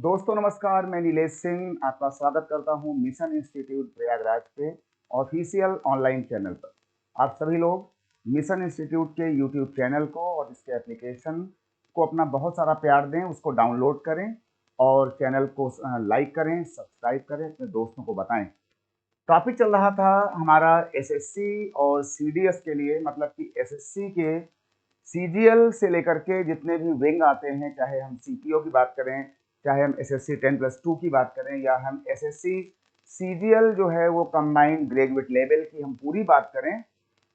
दोस्तों नमस्कार, मैं नीलेश सिंह आपका स्वागत करता हूं मिशन इंस्टीट्यूट प्रयागराज पे ऑफिशियल ऑनलाइन चैनल पर। आप सभी लोग मिशन इंस्टीट्यूट के यूट्यूब चैनल को और इसके एप्लीकेशन को अपना बहुत सारा प्यार दें, उसको डाउनलोड करें और चैनल को लाइक करें, सब्सक्राइब करें, अपने दोस्तों को बताएं। टॉपिक चल रहा था हमारा एसएससी और सीडीएस के लिए, मतलब कि एसएससी के सीजीएल से लेकर के जितने भी विंग आते हैं, चाहे हम सीपीओ की बात करें, चाहे हम एसएससी 10+2 की बात करें, या हम एसएससी सीजीएल जो है वो कंबाइंड ग्रेजुएट लेवल की हम पूरी बात करें,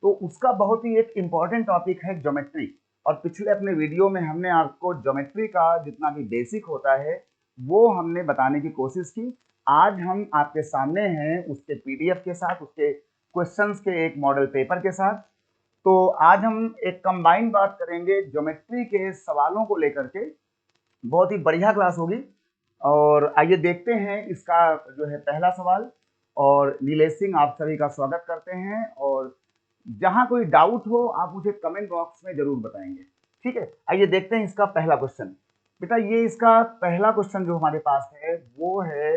तो उसका बहुत ही एक इम्पॉर्टेंट टॉपिक है ज्योमेट्री। और पिछले अपने वीडियो में हमने आपको ज्योमेट्री का जितना भी बेसिक होता है वो हमने बताने की कोशिश की। आज हम आपके सामने हैं उसके पीडीएफ के साथ, उसके क्वेश्चंस के एक मॉडल पेपर के साथ। तो आज हम एक कंबाइंड बात करेंगे ज्योमेट्री के सवालों को लेकर के। बहुत ही बढ़िया क्लास होगी। और आइए देखते हैं इसका जो है पहला सवाल। और नीलेश सिंह आप सभी का स्वागत करते हैं, और जहां कोई डाउट हो आप मुझे कमेंट बॉक्स में जरूर बताएंगे। ठीक है, आइए देखते हैं इसका पहला क्वेश्चन। बेटा ये इसका पहला क्वेश्चन जो हमारे पास है वो है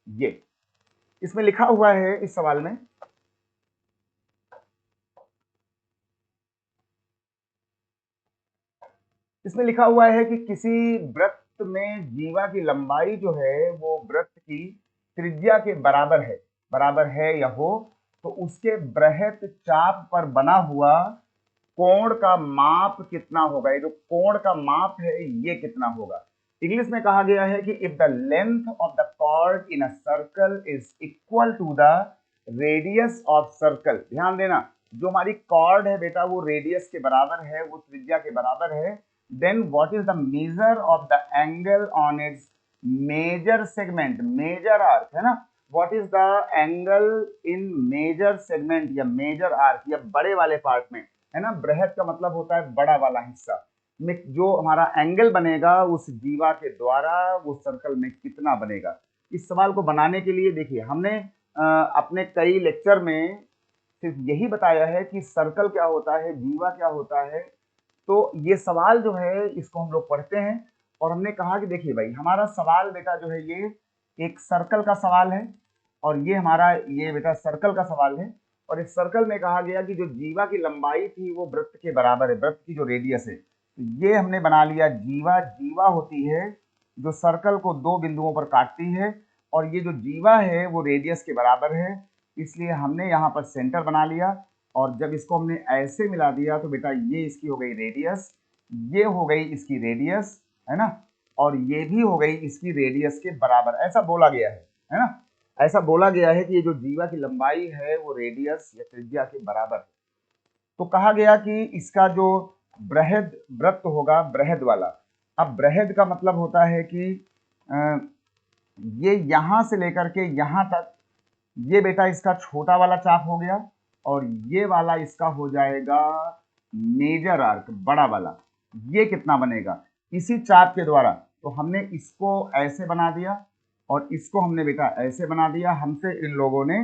ये। इसमें लिखा हुआ है इस सवाल में, इसमें लिखा हुआ है कि किसी वृत्त में जीवा की लंबाई जो है वो वृत्त की त्रिज्या के बराबर है या हो, तो उसके बृहत चाप पर बना हुआ कोण का माप कितना होगा। ये जो कोण का माप है ये कितना होगा। इंग्लिश में कहा गया है कि if the length of the chord in a circle is equal to the radius of circle. ध्यान देना, जो हमारी कॉर्ड है बेटा वो रेडियस के बराबर है, वो त्रिज्या के बराबर है। Then what is the measure of the angle on its major segment, major arc है ना। What is the angle in major segment या मेजर आर्क, या बड़े वाले पार्ट में है ना। बृहत का मतलब होता है बड़ा वाला हिस्सा में जो हमारा एंगल बनेगा उस जीवा के द्वारा वो सर्कल में कितना बनेगा। इस सवाल को बनाने के लिए देखिए हमने अपने कई लेक्चर में सिर्फ यही बताया है कि सर्कल क्या होता है, जीवा क्या होता है। तो ये सवाल जो है इसको हम लोग पढ़ते हैं, और हमने कहा कि देखिए भाई हमारा सवाल बेटा जो है ये एक सर्कल का सवाल है, और ये हमारा ये बेटा सर्कल का सवाल है। और इस सर्कल में कहा गया कि जो जीवा की लंबाई थी वो वृत्त के बराबर है, वृत्त की जो रेडियस है। तो ये हमने बना लिया जीवा। जीवा होती है जो सर्कल को दो बिंदुओं पर काटती है, और ये जो जीवा है वो रेडियस के बराबर है, इसलिए हमने यहाँ पर सेंटर बना लिया। और जब इसको हमने ऐसे मिला दिया तो बेटा ये इसकी हो गई रेडियस, ये हो गई इसकी रेडियस, है ना। और ये भी हो गई इसकी रेडियस के बराबर, ऐसा बोला गया है ना। ऐसा बोला गया है कि ये जो जीवा की लंबाई है वो रेडियस या त्रिज्या के बराबर है। तो कहा गया कि इसका जो बृहद वृत्त होगा, बृहद वाला। अब बृहद का मतलब होता है कि ये यहां से लेकर के यहां तक, ये बेटा इसका छोटा वाला चाप हो गया, और ये वाला इसका हो जाएगा मेजर आर्क, बड़ा वाला। ये कितना बनेगा इसी चाप के द्वारा। तो हमने इसको ऐसे बना दिया और इसको हमने बेटा ऐसे बना दिया। हमसे इन लोगों ने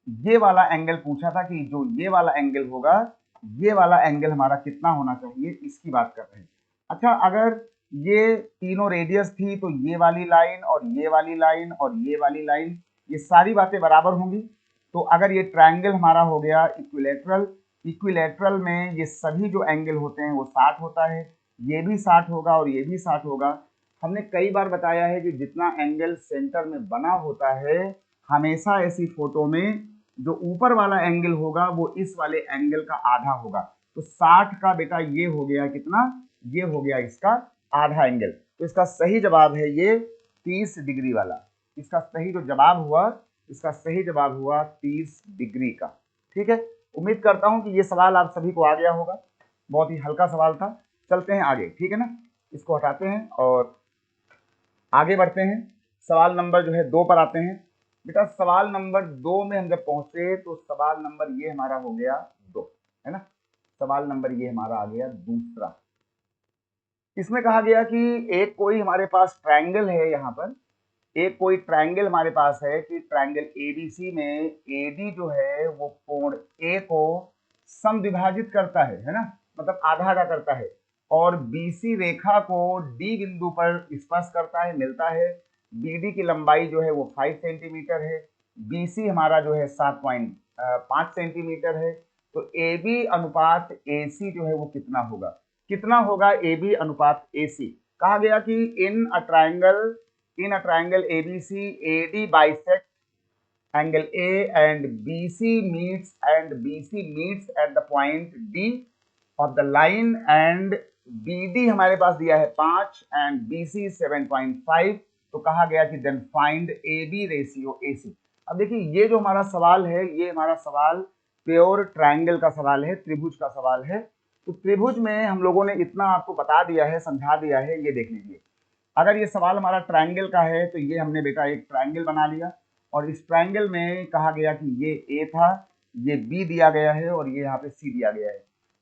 ये वाला एंगल पूछा था कि जो ये वाला एंगल होगा, ये वाला एंगल हमारा कितना होना चाहिए, इसकी बात कर रहे हैं। अच्छा, अगर ये तीनों रेडियस थी तो ये वाली लाइन और ये वाली लाइन और ये वाली लाइन, ये सारी बातें बराबर होंगी। तो अगर ये ट्रायंगल हमारा हो गया इक्विलेटरल, इक्विलेटरल में ये सभी जो एंगल होते हैं वो 60 होता है, ये भी 60 होगा और ये भी 60 होगा। हमने कई बार बताया है कि जितना एंगल सेंटर में बना होता है, हमेशा ऐसी फोटो में जो ऊपर वाला एंगल होगा वो इस वाले एंगल का आधा होगा। तो 60 का बेटा ये हो गया कितना, ये हो गया इसका आधा एंगल। तो इसका सही जवाब है ये 30 डिग्री वाला। इसका सही जो जवाब हुआ, इसका सही जवाब हुआ 30 डिग्री का। ठीक है, उम्मीद करता हूं कि ये सवाल आप सभी को आ गया होगा। बहुत ही हल्का सवाल था। चलते हैं आगे, ठीक है ना। इसको हटाते हैं और आगे बढ़ते हैं। सवाल नंबर जो है 2 पर आते हैं। बेटा सवाल नंबर 2 में हम जब पहुंचे तो सवाल नंबर ये हमारा हो गया 2, है ना। सवाल नंबर ये हमारा आ गया दूसरा। इसमें कहा गया कि एक कोई हमारे पास ट्रायंगल है, यहाँ पर एक कोई ट्रायंगल हमारे पास है कि ट्रायंगल एबीसी में एडी जो है वो कोण ए को समद्विभाजित करता है ना, मतलब आधा आधा करता है, और बीसी रेखा को डी बिंदु पर स्पर्श करता है, मिलता है। BD की लंबाई जो है वो 5 सेंटीमीटर है, BC हमारा जो है 7.5 सेंटीमीटर है। तो AB अनुपात AC जो है वो कितना होगा? कितना होगा AB अनुपात AC? कहा गया कि in a triangle ABC, AD bisect angle A and BC meets at the point D of the line and BD हमारे पास दिया है 5 and BC 7.5। तो कहा गया कि then find AB ratio AC। अब देखिए ये जो हमारा सवाल है, ये हमारा सवाल प्योर ट्रायंगल का सवाल है, त्रिभुज का सवाल है। तो त्रिभुज में हम लोगों ने इतना आपको बता दिया है, समझा दिया है, ये देख लीजिए। अगर ये सवाल हमारा ट्रायंगल का है तो ये हमने बेटा एक ट्रायंगल बना लिया, और इस ट्रायंगल में कहा गया कि ये ए था, ये बी दिया गया है और ये यहाँ पे सी दिया गया है।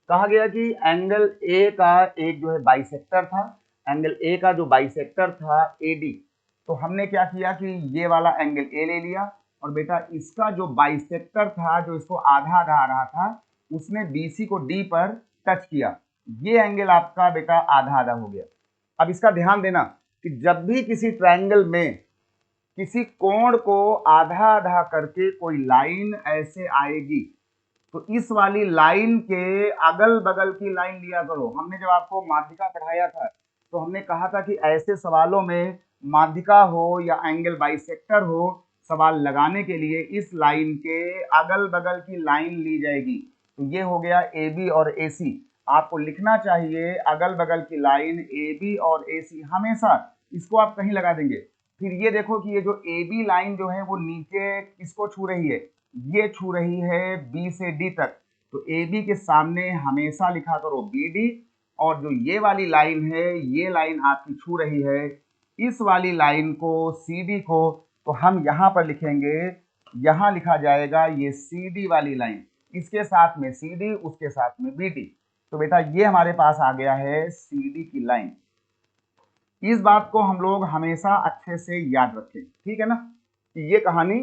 कहा गया कि एंगल ए का एक जो है बाइसेक्टर था, एंगल ए का जो बाइसेक्टर था एडी, तो हमने क्या किया कि ये वाला एंगल ए ले लिया, और बेटा इसका जो बाइसेक्टर था, जो इसको आधा आधा आ रहा था, उसने बीसी को डी पर टच किया। ये एंगल आपका बेटा आधा आधा हो गया। अब इसका ध्यान देना कि जब भी किसी ट्रायंगल में किसी कोण को आधा आधा करके कोई लाइन ऐसे आएगी, तो इस वाली लाइन के अगल बगल की लाइन लिया करो। हमने जब आपको माध्यिका पढ़ाया था तो हमने कहा था कि ऐसे सवालों में माध्यिका हो या एंगल बाइसेक्टर हो, सवाल लगाने के लिए इस लाइन के अगल बगल की लाइन ली जाएगी। तो ये हो गया ए बी और ए सी। आपको लिखना चाहिए अगल बगल की लाइन ए बी और ए सी, हमेशा इसको आप कहीं लगा देंगे। फिर ये देखो कि ये जो ए बी लाइन जो है वो नीचे किसको छू रही है? ये छू रही है बी से डी तक। तो ए बी के सामने हमेशा लिखा करो बी डी, और जो ये वाली लाइन है, ये लाइन आपकी छू रही है इस वाली लाइन को, सी डी को, तो हम यहाँ पर लिखेंगे, यहाँ लिखा जाएगा ये सी डी वाली लाइन, इसके साथ में सी डी, उसके साथ में बी डी। तो बेटा ये हमारे पास आ गया है सी डी की लाइन। इस बात को हम लोग हमेशा अच्छे से याद रखें, ठीक है ना, कि ये कहानी,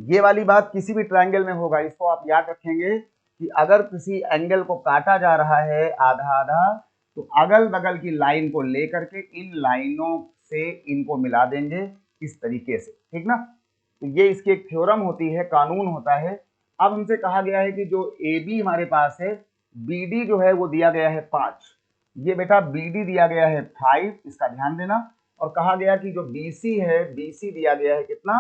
ये वाली बात किसी भी ट्रायंगल में होगा, इसको आप याद रखेंगे कि अगर किसी एंगल को काटा जा रहा है आधा आधा, तो अगल बगल की लाइन को लेकर के इन लाइनों से इनको मिला देंगे इस तरीके से, ठीक ना। तो ये इसकी एक थ्योरम होती है, कानून होता है। अब हमसे कहा गया है कि जो ए बी हमारे पास है, बी डी जो है वो दिया गया है 5, ये बेटा बी डी दिया गया है 5, इसका ध्यान देना। और कहा गया कि जो बी सी है, बी सी दिया गया है कितना?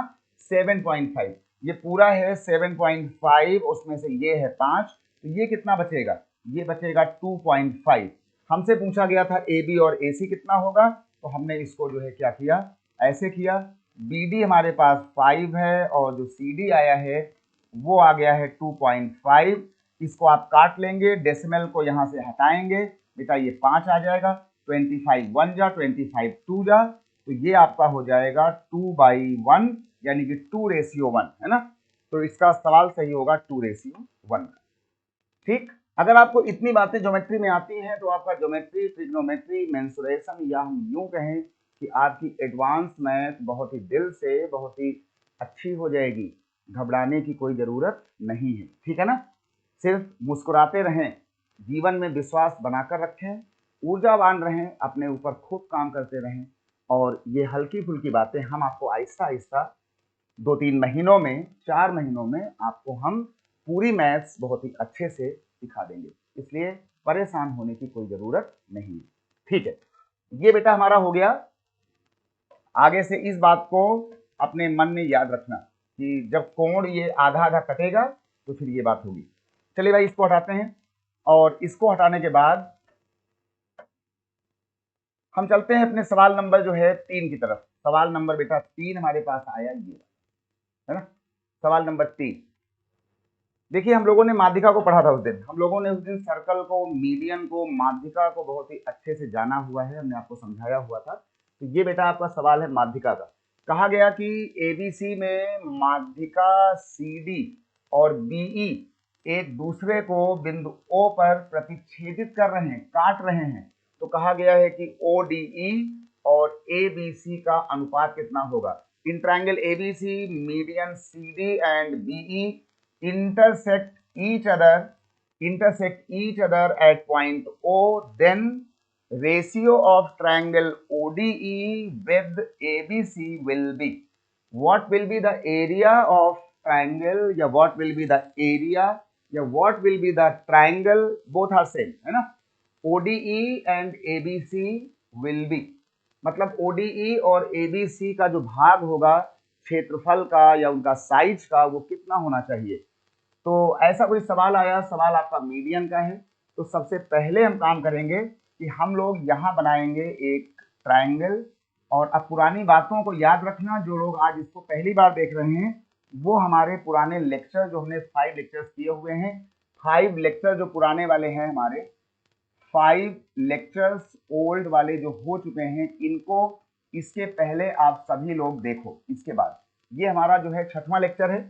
7.5। ये पूरा है 7.5, उसमें से ये है 5, तो ये कितना बचेगा? ये बचेगा 2.5। हमसे पूछा गया था ए बी और ए सी कितना होगा, तो हमने इसको जो है क्या किया, ऐसे किया। बी डी हमारे पास 5 है और जो सी डी आया है वो आ गया है 2.5। इसको आप काट लेंगे, डेसिमल को यहाँ से हटाएंगे, बेटा ये 5 आ जाएगा, 25 1 जा, 25 2 जा, तो ये आपका हो जाएगा 2/1, यानी कि 2:1, है ना। तो इसका सवाल सही होगा 2:1। ठीक, अगर आपको इतनी बातें ज्योमेट्री में आती हैं तो आपका ज्योमेट्री, ट्रिग्नोमेट्री, मेंसुरेशन, या हम यूं कहें कि आपकी एडवांस मैथ बहुत ही दिल से, बहुत ही अच्छी हो जाएगी। घबराने की कोई जरूरत नहीं है, ठीक है ना। सिर्फ मुस्कुराते रहें, जीवन में विश्वास बनाकर रखें, ऊर्जावान रहें, अपने ऊपर खूब काम करते रहें, और ये हल्की फुल्की बातें हम आपको आहिस्ता आहिस्ता 2-3 महीनों में, 4 महीनों में आपको हम पूरी मैथ्स बहुत ही अच्छे से सिखा देंगे, इसलिए परेशान होने की कोई जरूरत नहीं है, ठीक है। ये बेटा हमारा हो गया। आगे से इस बात को अपने मन में याद रखना कि जब कोण ये आधा आधा कटेगा तो फिर ये बात होगी। चलिए भाई, इसको हटाते हैं, और इसको हटाने के बाद हम चलते हैं अपने सवाल नंबर जो है 3 की तरफ। सवाल नंबर बेटा 3 हमारे पास आया, ये है ना, सवाल नंबर 3। देखिए, हम लोगों ने माध्यिका को पढ़ा था उस दिन, हम लोगों ने उस दिन सर्कल को, मीडियन को, माध्यिका को बहुत ही अच्छे से जाना हुआ है, हमने आपको समझाया हुआ था। तो ये बेटा आपका सवाल है माध्यिका का। कहा गया कि एबीसी में माध्यिका सीडी और बीई एक दूसरे को बिंदु ओ पर प्रतिच्छेदित कर रहे हैं, काट रहे हैं। तो कहा गया है कि ओडीई और एबीसी का अनुपात कितना होगा। In triangle ABC, median CD and BE intersect each other at point O, then ratio of triangle ODE with ABC will be, what will be the area of triangle, या what will be the area, या what will be the triangle, both are same, है ना। ODE and ABC will be, मतलब ODE और ABC का जो भाग होगा क्षेत्रफल का या उनका साइज का, वो कितना होना चाहिए। तो ऐसा कोई सवाल आया, सवाल आपका मीडियन का है, तो सबसे पहले हम काम करेंगे कि हम लोग यहाँ बनाएंगे एक ट्रायंगल। और अब पुरानी बातों को याद रखना, जो लोग आज इसको पहली बार देख रहे हैं वो हमारे पुराने लेक्चर जो हमने 5 लेक्चर्स किए हुए हैं, 5 लेक्चर जो पुराने वाले हैं हमारे 5 लेक्चर्स ओल्ड वाले जो हो चुके हैं, इनको इसके पहले आप सभी लोग देखो। इसके बाद ये हमारा जो है 6वां लेक्चर है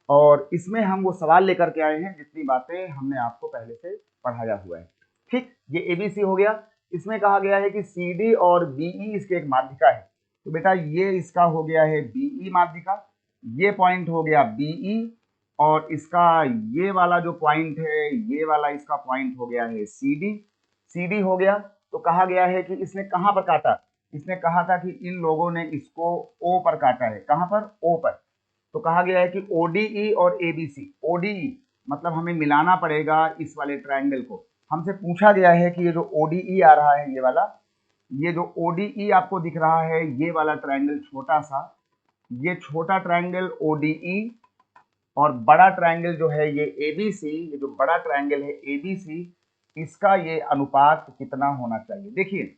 और इसमें हम वो सवाल लेकर के आए हैं जितनी बातें हमने आपको पहले से पढ़ाया हुआ है। ठीक, ये एबीसी हो गया। इसमें कहा गया है कि सीडी और बीई इसके एक माध्यिका है, तो बेटा ये इसका हो गया है बीई माध्यिका, ये पॉइंट हो गया बीई, और इसका ये वाला जो पॉइंट है, ये वाला इसका पॉइंट हो गया है सीडी। सीडी हो गया, तो कहा गया है कि इसने कहाँ पर काटा, इसने कहा था कि इन लोगों ने इसको ओ पर काटा है। कहाँ पर? ओ पर। तो कहा गया है कि ODE और ABC, ODE मतलब हमें मिलाना पड़ेगा इस वाले ट्रायंगल को। हमसे पूछा गया है कि ये जो ODE आ रहा है, ये वाला, ये जो ODE आपको दिख रहा है, ये वाला ट्रायंगल छोटा सा, ये छोटा ट्रायंगल ODE और बड़ा ट्रायंगल जो है ये ABC, ये जो बड़ा ट्रायंगल है ABC, इसका ये अनुपात कितना होना चाहिए। देखिए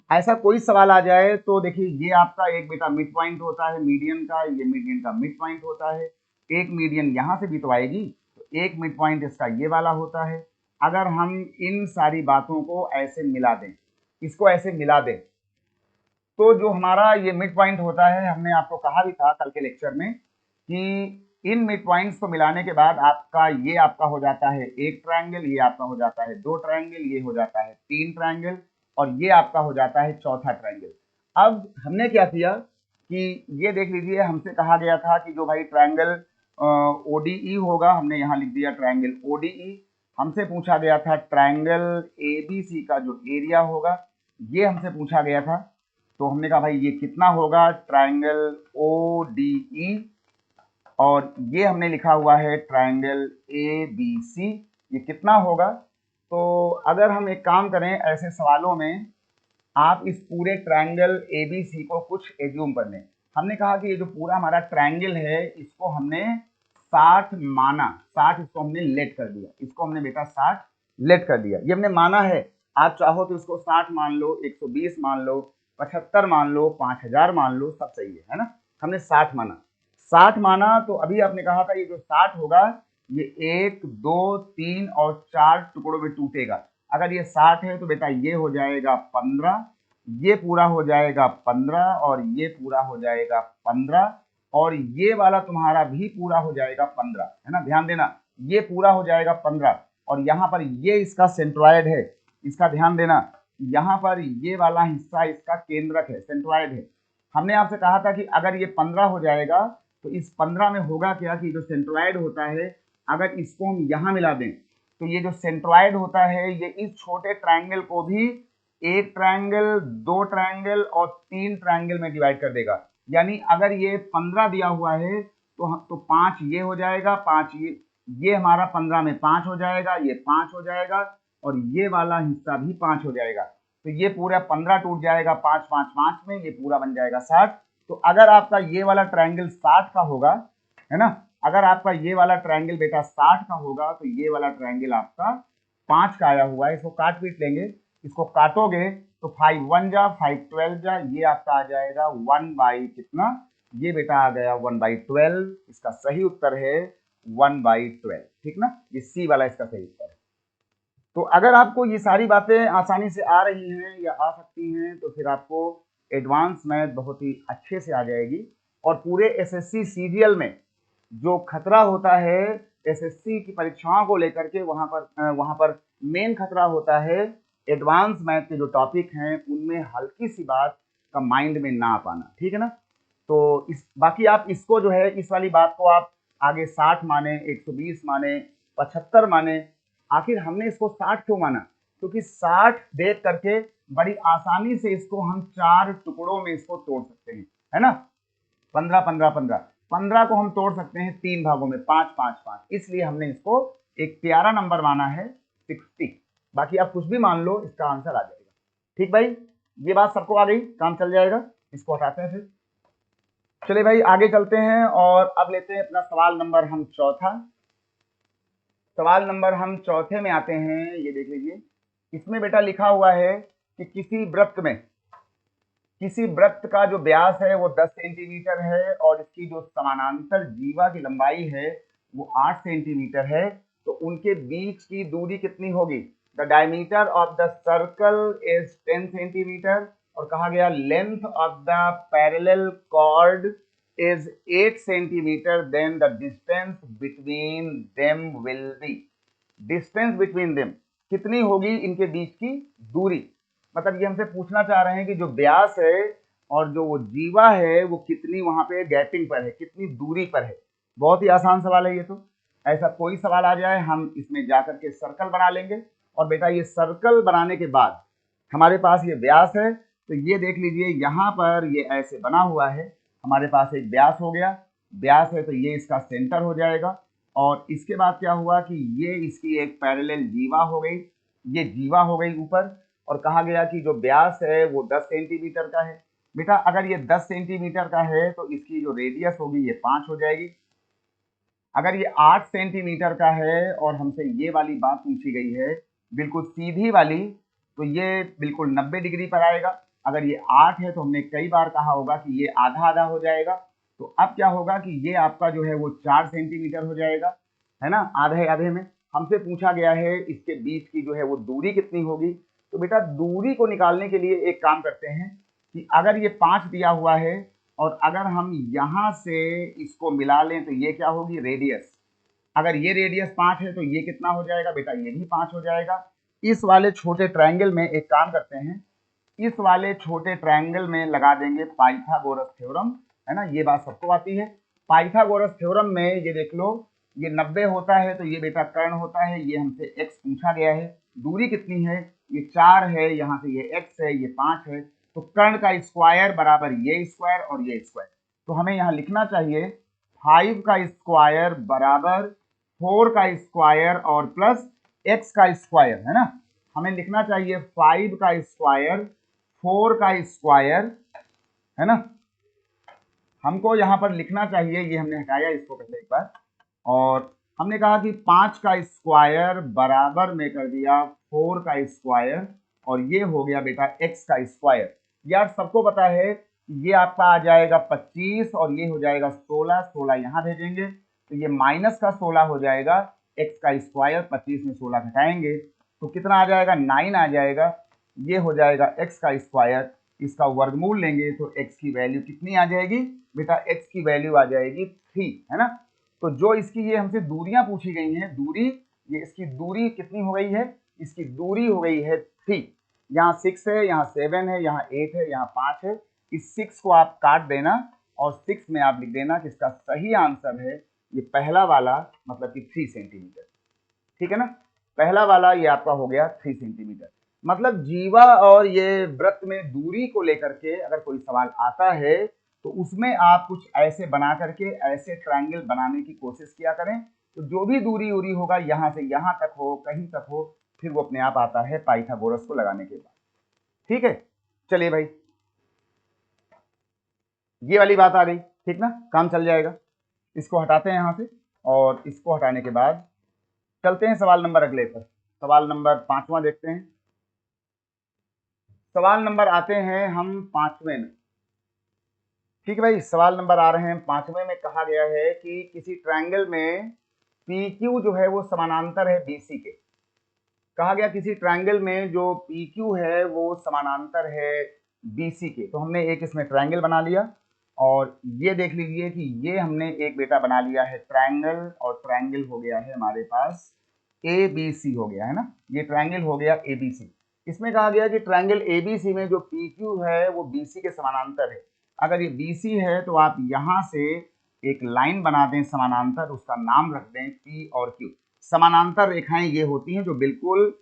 ऐसा कोई सवाल आ जाए तो देखिए ये आपका एक बेटा मिड पॉइंट होता है मीडियन का, ये मीडियन का मिड पॉइंट होता है, एक मीडियन यहाँ से भी तो आएगी, तो एक मिड पॉइंट इसका ये वाला होता है। अगर हम इन सारी बातों को ऐसे मिला दें, इसको ऐसे मिला दें, तो जो हमारा ये मिड पॉइंट होता है, हमने आपको कहा भी था कल के लेक्चर में कि इन मिड पॉइंट्स को मिलाने के बाद आपका ये आपका हो जाता है एक ट्रायंगल, ये आपका हो जाता है 2 ट्रायंगल, ये हो जाता है 3 ट्रायंगल, और ये आपका हो जाता है चौथा ट्रायंगल। अब हमने क्या किया कि ये देख लीजिए, हमसे कहा गया था कि जो भाई ट्रायंगल ODE होगा, हमने यहाँ लिख दिया ट्रायंगल ODE। हमसे पूछा गया था ट्रायंगल ABC का जो एरिया होगा, ये हमसे पूछा गया था। तो हमने कहा भाई ये कितना होगा, ट्रायंगल ODE, और ये हमने लिखा हुआ है ट्रायंगल ABC, ये कितना होगा। तो अगर हम एक काम करें, ऐसे सवालों में आप इस पूरे ट्रायंगल ABC को कुछ एज्यूम कर लें। हमने कहा कि ये जो पूरा हमारा ट्रायंगल है, इसको हमने 60 माना, 60 इसको हमने लेट कर दिया, इसको हमने बेटा 60 लेट कर दिया, ये हमने माना है। आप चाहो तो इसको 60 मान लो, 120 मान लो, 75 मान लो, 5000 मान लो, सब सही है ना। हमने 60 माना, 60 माना, तो अभी आपने कहा था ये जो 60 होगा ये 1 2 3 और 4 टुकड़ों में टूटेगा। अगर ये 60 है तो बेटा ये हो जाएगा 15, ये पूरा हो जाएगा 15, और ये पूरा हो जाएगा 15, और ये वाला तुम्हारा भी पूरा हो जाएगा 15, है ना। ध्यान देना, ये पूरा हो जाएगा 15, और यहाँ पर ये इसका सेंट्रॉयड है, इसका ध्यान देना, यहाँ पर ये वाला हिस्सा इसका केंद्रक है, सेंट्रॉयड है। हमने आपसे कहा था कि अगर ये 15 हो जाएगा तो इस 15 में होगा क्या कि जो सेंट्रॉयड होता है, अगर इसको हम यहाँ मिला दें, तो ये जो सेंट्रॉयड होता है ये इस छोटे ट्रायंगल को भी एक ट्रायंगल, 2 ट्रायंगल और 3 ट्रायंगल में डिवाइड कर देगा। यानी अगर ये 15 दिया हुआ है तो 5 ये हो जाएगा, 5 ये हमारा 15 में 5 हो जाएगा, ये 5 हो जाएगा, और ये वाला हिस्सा भी 5 हो जाएगा। तो ये पूरा 15 टूट जाएगा 5 5 5 में, ये पूरा बन जाएगा 60। तो अगर आपका ये वाला ट्रायंगल 60 का होगा, है ना, अगर आपका ये वाला ट्रायंगल बेटा 60 का होगा, तो ये वाला ट्रायंगल आपका 5 का आया हुआ है। इसको काट पीट लेंगे, इसको काटोगे तो 5 1 जा, 5 12 जा, ये आपका आ जाएगा 1 बाई कितना, ये बेटा आ गया 1/12। इसका सही उत्तर है 1/12, ठीक ना, ये सी वाला इसका सही उत्तर है। तो अगर आपको ये सारी बातें आसानी से आ रही हैं या आ सकती हैं, तो फिर आपको एडवांस मैथ बहुत ही अच्छे से आ जाएगी। और पूरे एसएससी सीरियल में जो खतरा होता है एसएससी की परीक्षाओं को लेकर के, वहां पर मेन खतरा होता है एडवांस मैथ के जो टॉपिक हैं उनमें हल्की सी बात का माइंड में ना आ पाना, ठीक है ना। तो बाकी आप इसको जो है, इस वाली बात को आप आगे 60 माने, 120 माने, 75 माने, आखिर हमने इसको 60 क्यों माना, क्योंकि 60 देख करके बड़ी आसानी से इसको हम 4 टुकड़ों में इसको तोड़ सकते हैं, है ना। 15 15 15 15 को हम तोड़ सकते हैं 3 भागों में, 5 5 5, इसलिए हमने इसको एक प्यारा नंबर माना है 60। बाकी आप कुछ भी मान लो, इसका आंसर आ जाएगा। ठीक भाई, ये बात सबको आ गई, काम चल जाएगा। इसको हटाते हैं फिर। चलिए भाई आगे चलते हैं और अब लेते हैं अपना सवाल नंबर हम चौथा। सवाल नंबर हम चौथे में आते हैं। ये देख लीजिए, इसमें बेटा लिखा हुआ है कि किसी वृत्त का जो व्यास है वो 10 सेंटीमीटर है और इसकी जो समानांतर जीवा की लंबाई है वो 8 सेंटीमीटर है, तो उनके बीच की दूरी कितनी होगी? The diameter of the circle is 10 centimetre और कहा गया length of the parallel chord is 8 centimetre, then the distance between them will be. Distance between them कितनी होगी, इनके बीच की दूरी। मतलब ये हमसे पूछना चाह रहे हैं कि जो व्यास है और जो वो जीवा है वो कितनी वहां पे गैपिंग पर है, कितनी दूरी पर है। बहुत ही आसान सवाल है ये तो। ऐसा कोई सवाल आ जाए हम इसमें जाकर के सर्कल बना लेंगे और बेटा ये सर्कल बनाने के बाद हमारे पास ये व्यास है, तो ये देख लीजिए यहाँ पर ये ऐसे बना हुआ है, हमारे पास एक व्यास हो गया। व्यास है तो ये इसका सेंटर हो जाएगा और इसके बाद क्या हुआ कि ये इसकी एक पैरेलल जीवा हो गई, ये जीवा हो गई ऊपर। और कहा गया कि जो व्यास है वो 10 सेंटीमीटर का है। बेटा अगर ये 10 सेंटीमीटर का है तो इसकी जो रेडियस होगी ये 5 हो जाएगी। अगर ये 8 सेंटीमीटर का है और हमसे ये वाली बात पूछी गई है बिल्कुल सीधी वाली, तो ये बिल्कुल 90 डिग्री पर आएगा। अगर ये 8 है तो हमने कई बार कहा होगा कि ये आधा आधा हो जाएगा। तो अब क्या होगा कि ये आपका जो है वो 4 सेंटीमीटर हो जाएगा, है ना। आधे आधे में हमसे पूछा गया है इसके बीच की जो है वो दूरी कितनी होगी। तो बेटा दूरी को निकालने के लिए एक काम करते हैं कि अगर ये 5 दिया हुआ है और अगर हम यहां से इसको मिला लें तो ये क्या होगी, रेडियस। अगर ये रेडियस 5 है तो ये कितना हो जाएगा बेटा, ये भी 5 हो जाएगा। इस वाले छोटे ट्रायंगल में एक काम करते हैं, इस वाले छोटे ट्रायंगल में लगा देंगे पाइथागोरस थ्योरम, है ना। ये बात सबको आती है। पाइथागोरस थ्योरम में ये देख लो, ये 90 होता है तो ये बेटा कर्ण होता है। ये हमसे x पूछा गया है, दूरी कितनी है, ये 4 है, यहाँ से ये x है, ये 5 है, तो कर्ण का स्क्वायर बराबर ये स्क्वायर और ये स्क्वायर। तो हमें यहाँ लिखना चाहिए 5 का स्क्वायर बराबर 4 का स्क्वायर और प्लस x का स्क्वायर, है ना। हमें लिखना चाहिए 5 का स्क्वायर 4 का स्क्वायर, है ना। हमको यहाँ पर लिखना चाहिए, ये हमने हटाया इसको पहले एक बार, और हमने कहा कि 5 का स्क्वायर बराबर में कर दिया 4 का स्क्वायर और ये हो गया बेटा x का स्क्वायर। यार सबको पता है ये आपका आ जाएगा 25 और ये हो जाएगा 16, 16 यहाँ भेजेंगे तो ये माइनस का 16 हो जाएगा, x का स्क्वायर 25 में 16 घटाएंगे तो कितना आ जाएगा, 9 आ जाएगा। ये हो जाएगा x का स्क्वायर, इसका वर्गमूल लेंगे तो x की वैल्यू कितनी आ जाएगी बेटा, x की वैल्यू आ जाएगी 3, है ना। तो जो इसकी ये हमसे दूरियां पूछी गई हैं, दूरी, ये इसकी दूरी कितनी हो गई है, इसकी दूरी हो गई है 3। यहाँ 6 है, यहाँ 7 है, यहाँ 8 है, यहाँ 5 है। इस 6 को आप काट देना और 6 में आप लिख देना कि इसका सही आंसर है ये पहला वाला, मतलब कि 3 सेंटीमीटर। ठीक है ना, पहला वाला ये आपका हो गया 3 सेंटीमीटर। मतलब जीवा और ये वृत्त में दूरी को लेकर के अगर कोई सवाल आता है तो उसमें आप कुछ ऐसे बना करके ऐसे ट्रायंगल बनाने की कोशिश किया करें, तो जो भी दूरी उरी होगा यहाँ से यहाँ तक हो, कहीं तक हो, फिर वो अपने आप आता है पाइथागोरस को लगाने के बाद। ठीक है, चलिए भाई ये वाली बात आ गई, ठीक ना, काम चल जाएगा। इसको हटाते हैं यहाँ से और इसको हटाने के बाद चलते हैं सवाल नंबर अगले पर। सवाल नंबर 5वां देखते हैं। सवाल नंबर आते हैं हम 5वें में। ठीक है भाई, सवाल नंबर आ रहे हैं 5वें में। कहा गया है कि किसी ट्रायंगल में PQ जो है वो समानांतर है BC के। कहा गया किसी ट्रायंगल में जो PQ है वो समानांतर है BC के। तो हमने एक इसमें ट्रायंगल बना लिया और ये देख लीजिए कि ये हमने एक बेटा बना लिया है ट्रायंगल, और ट्रायंगल हो गया है हमारे पास ABC हो गया, है ना। ये ट्रायंगल हो गया ABC। इसमें कहा गया कि ट्रायंगल ABC में जो PQ है वो BC के समानांतर है। अगर ये BC है तो आप यहां से एक लाइन बना दें समानांतर, उसका नाम रख दें P और Q। समानांतर रेखाएं ये होती हैं जो बिल्कुल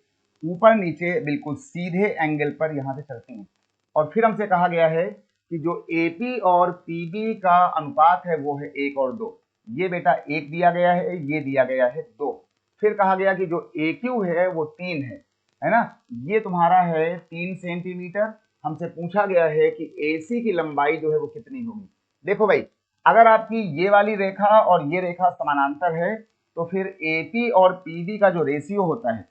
ऊपर नीचे बिल्कुल सीधे एंगल पर यहां से चलती हैं। और फिर हमसे कहा गया है कि जो AP और PB का अनुपात है वो है 1 और 2। ये बेटा 1 दिया गया है, ये दिया गया है 2। फिर कहा गया कि जो AQ है वो 3 है ना, ये तुम्हारा है 3 सेंटीमीटर। हमसे पूछा गया है कि AC की लंबाई जो है वो कितनी होगी। देखो भाई, अगर आपकी ये वाली रेखा और ये रेखा समानांतर है तो फिर AP और PB का जो रेशियो होता है,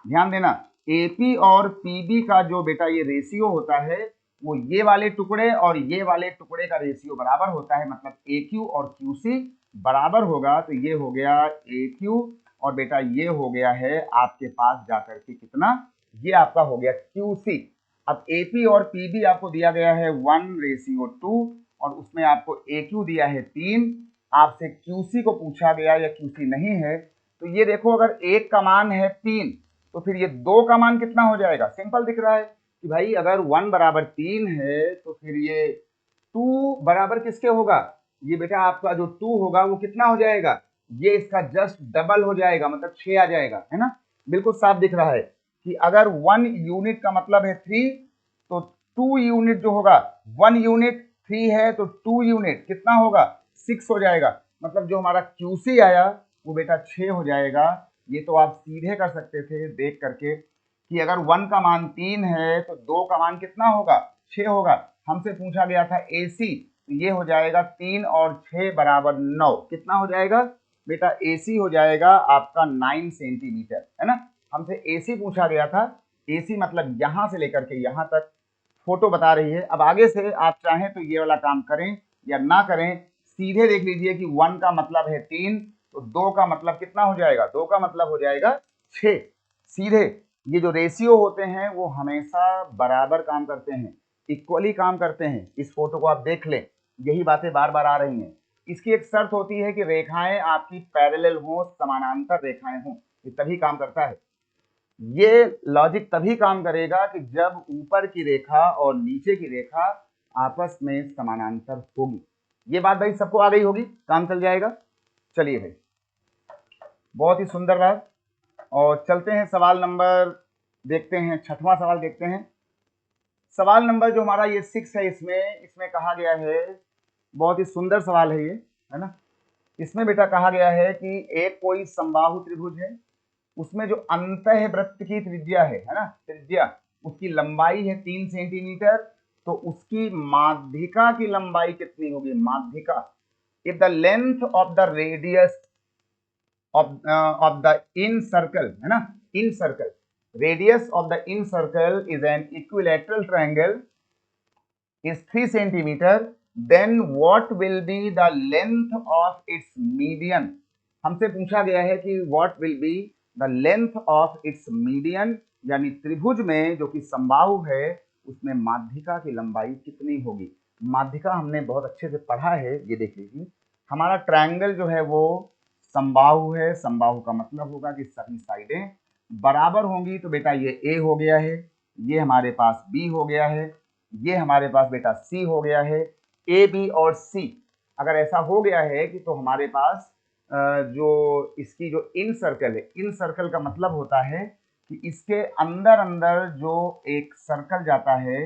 ध्यान देना, AP और PB का जो बेटा ये रेशियो होता है वो ये वाले टुकड़े और ये वाले टुकड़े का रेशियो बराबर होता है। मतलब AQ और QC बराबर होगा, तो ये हो गया AQ और बेटा ये हो गया है आपके पास जाकर के कितना, ये आपका हो गया QC। अब AP और PB आपको दिया गया है 1:2 और उसमें आपको AQ दिया है 3। आपसे QC को पूछा गया या QC नहीं है, तो ये देखो अगर एक का मान है 3 तो फिर ये 2 का मान कितना हो जाएगा। सिंपल दिख रहा है कि भाई अगर 1 बराबर 3 है तो फिर ये 2 बराबर किसके होगा, ये बेटा आपका जो 2 होगा वो कितना हो जाएगा, ये इसका जस्ट डबल हो जाएगा, मतलब 6 आ जाएगा, है ना। बिल्कुल साफ दिख रहा है कि अगर 1 यूनिट का मतलब है 3 तो 2 यूनिट जो होगा, 1 यूनिट 3 है तो 2 यूनिट कितना होगा, 6 हो जाएगा। मतलब जो हमारा QC आया वो बेटा 6 हो जाएगा। ये तो आप सीधे कर सकते थे देख करके कि अगर 1 का मान 3 है तो 2 का मान कितना होगा, 6 होगा। हमसे पूछा गया था AC, तो ये हो जाएगा 3 और 6 बराबर 9। कितना हो जाएगा बेटा, AC हो जाएगा आपका 9 सेंटीमीटर, है ना। हमसे AC पूछा गया था, AC मतलब यहां से लेकर के यहां तक फोटो बता रही है। अब आगे से आप चाहें तो ये वाला काम करें या ना करें, सीधे देख लीजिए कि 1 का मतलब है 3 तो 2 का मतलब कितना हो जाएगा, 2 का मतलब हो जाएगा 6। सीधे ये जो रेशियो होते हैं वो हमेशा बराबर काम करते हैं, इक्वली काम करते हैं। इस फोटो को आप देख लें, यही बातें बार बार आ रही हैं। इसकी एक शर्त होती है कि रेखाएं आपकी पैरेलल हो, समानांतर रेखाएं हों, ये तभी काम करता है। ये लॉजिक तभी काम करेगा कि जब ऊपर की रेखा और नीचे की रेखा आपस में समानांतर होगी। ये बात भाई सबको आ गई होगी, काम चल जाएगा। चलिए भाई, बहुत ही सुंदर बात। और चलते हैं सवाल नंबर देखते हैं, 6वां सवाल देखते हैं। सवाल नंबर जो हमारा ये 6 है, इसमें कहा गया है, बहुत ही सुंदर सवाल है ये, है ना। इसमें बेटा कहा गया है कि एक कोई समबाहु त्रिभुज है, उसमें जो अंतःवृत्त की त्रिज्या है ना, त्रिज्या उसकी लंबाई है 3 सेंटीमीटर, तो उसकी माध्यिका की लंबाई कितनी होगी, माध्यिका। If the length of the radius of the in circle, है ना, in circle, radius of the in circle is an equilateral triangle is 3 centimeter, then what will be the length of its median। हमसे पूछा गया है कि what will be the length of its median, यानी त्रिभुज में जो कि समबाहु है उसमें माध्यिका की लंबाई कितनी होगी। माध्यिका हमने बहुत अच्छे से पढ़ा है, ये देख लीजिए। हमारा ट्रायंगल जो है वो समबाहु है, समबाहु का मतलब होगा कि सभी साइडें बराबर होंगी। तो बेटा ये A हो गया है, ये हमारे पास B हो गया है, ये हमारे पास बेटा C हो गया है। A, B और C अगर ऐसा हो गया है कि तो हमारे पास जो इसकी जो इन सर्कल है, इन सर्कल का मतलब होता है कि इसके अंदर अंदर जो एक सर्कल जाता है,